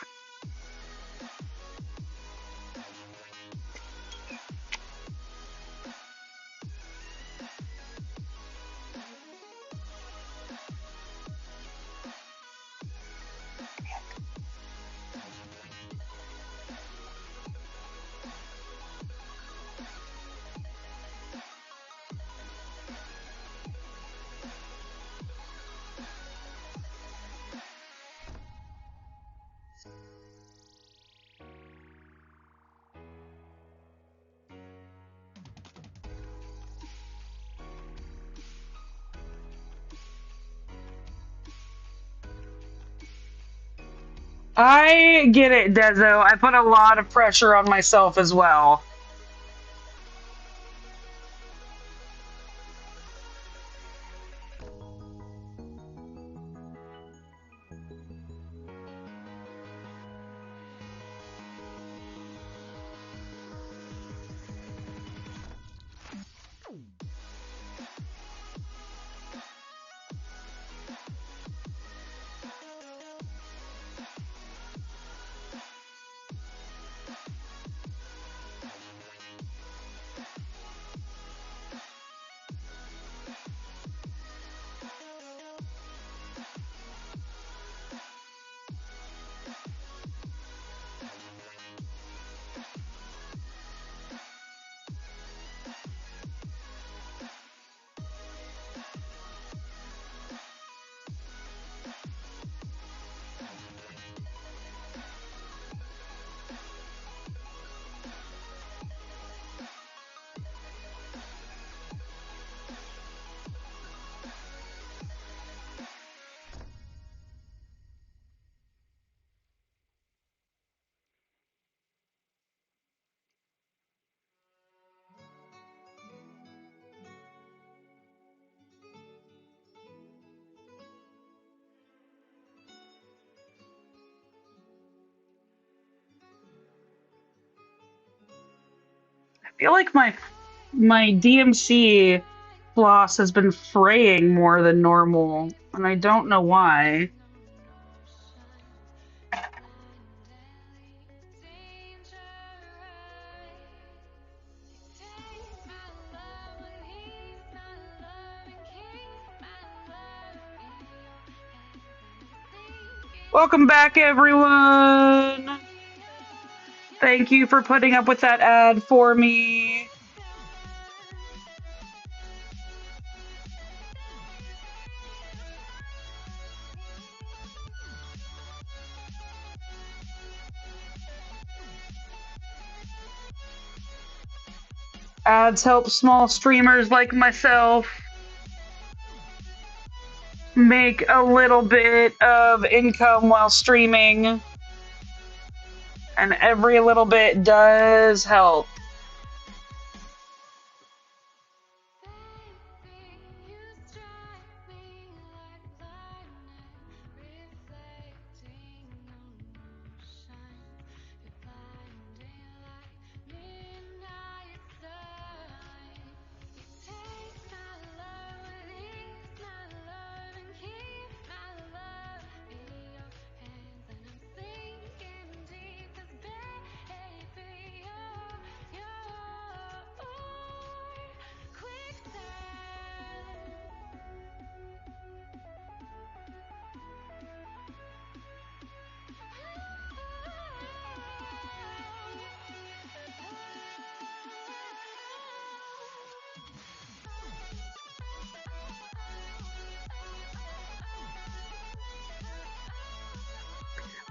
I get it, Dezo. I put a lot of pressure on myself as well. I feel like my DMC floss has been fraying more than normal, and I don't know why. Welcome back, everyone. Thank you for putting up with that ad for me. Ads help small streamers like myself make a little bit of income while streaming, and every little bit does help.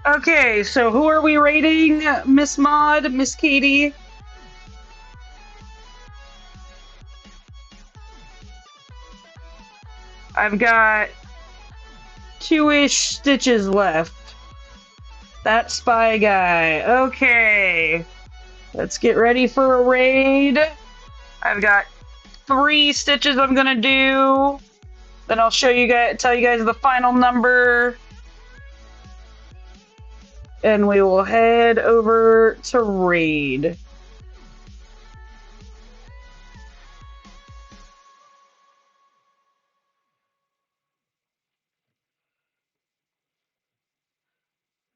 Okay, so who are we rating? Miss Maud, Miss Katie? I've got two-ish stitches left. That spy guy. Okay. Let's get ready for a raid. I've got 3 stitches I'm gonna do. Then I'll show you guys, tell you guys the final number, and we will head over to raid.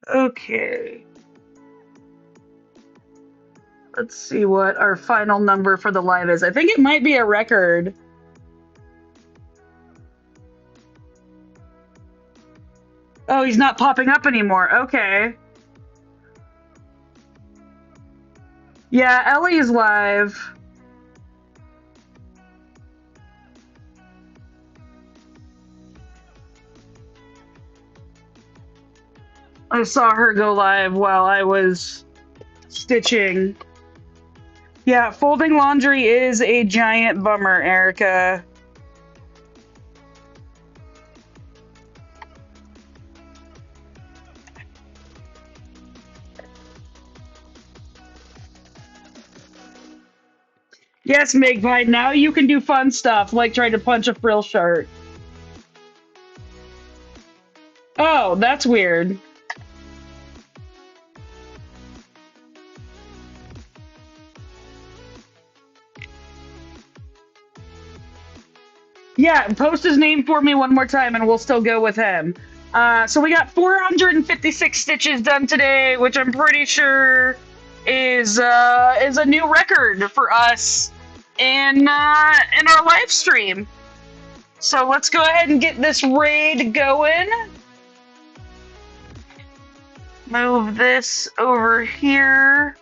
Okay. Let's see what our final number for the live is. I think it might be a record. Oh, he's not popping up anymore. Okay. Yeah, Ellie's live. I saw her go live while I was stitching. Yeah, folding laundry is a giant bummer, Erica. Yes, Magpie, now you can do fun stuff like trying to punch a frill shirt. Oh, that's weird. Yeah, post his name for me one more time and we'll still go with him. So we got 456 stitches done today, which I'm pretty sure is a new record for us in our live stream. So let's go ahead and get this raid going. Move this over here.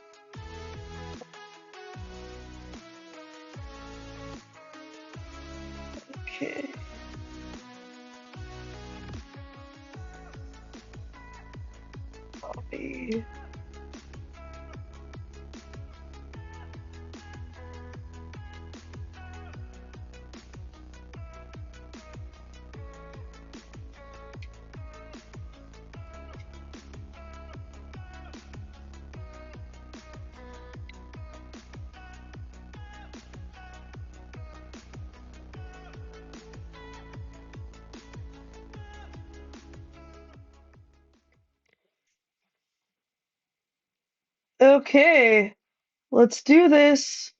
Okay. Copy. Okay, let's do this.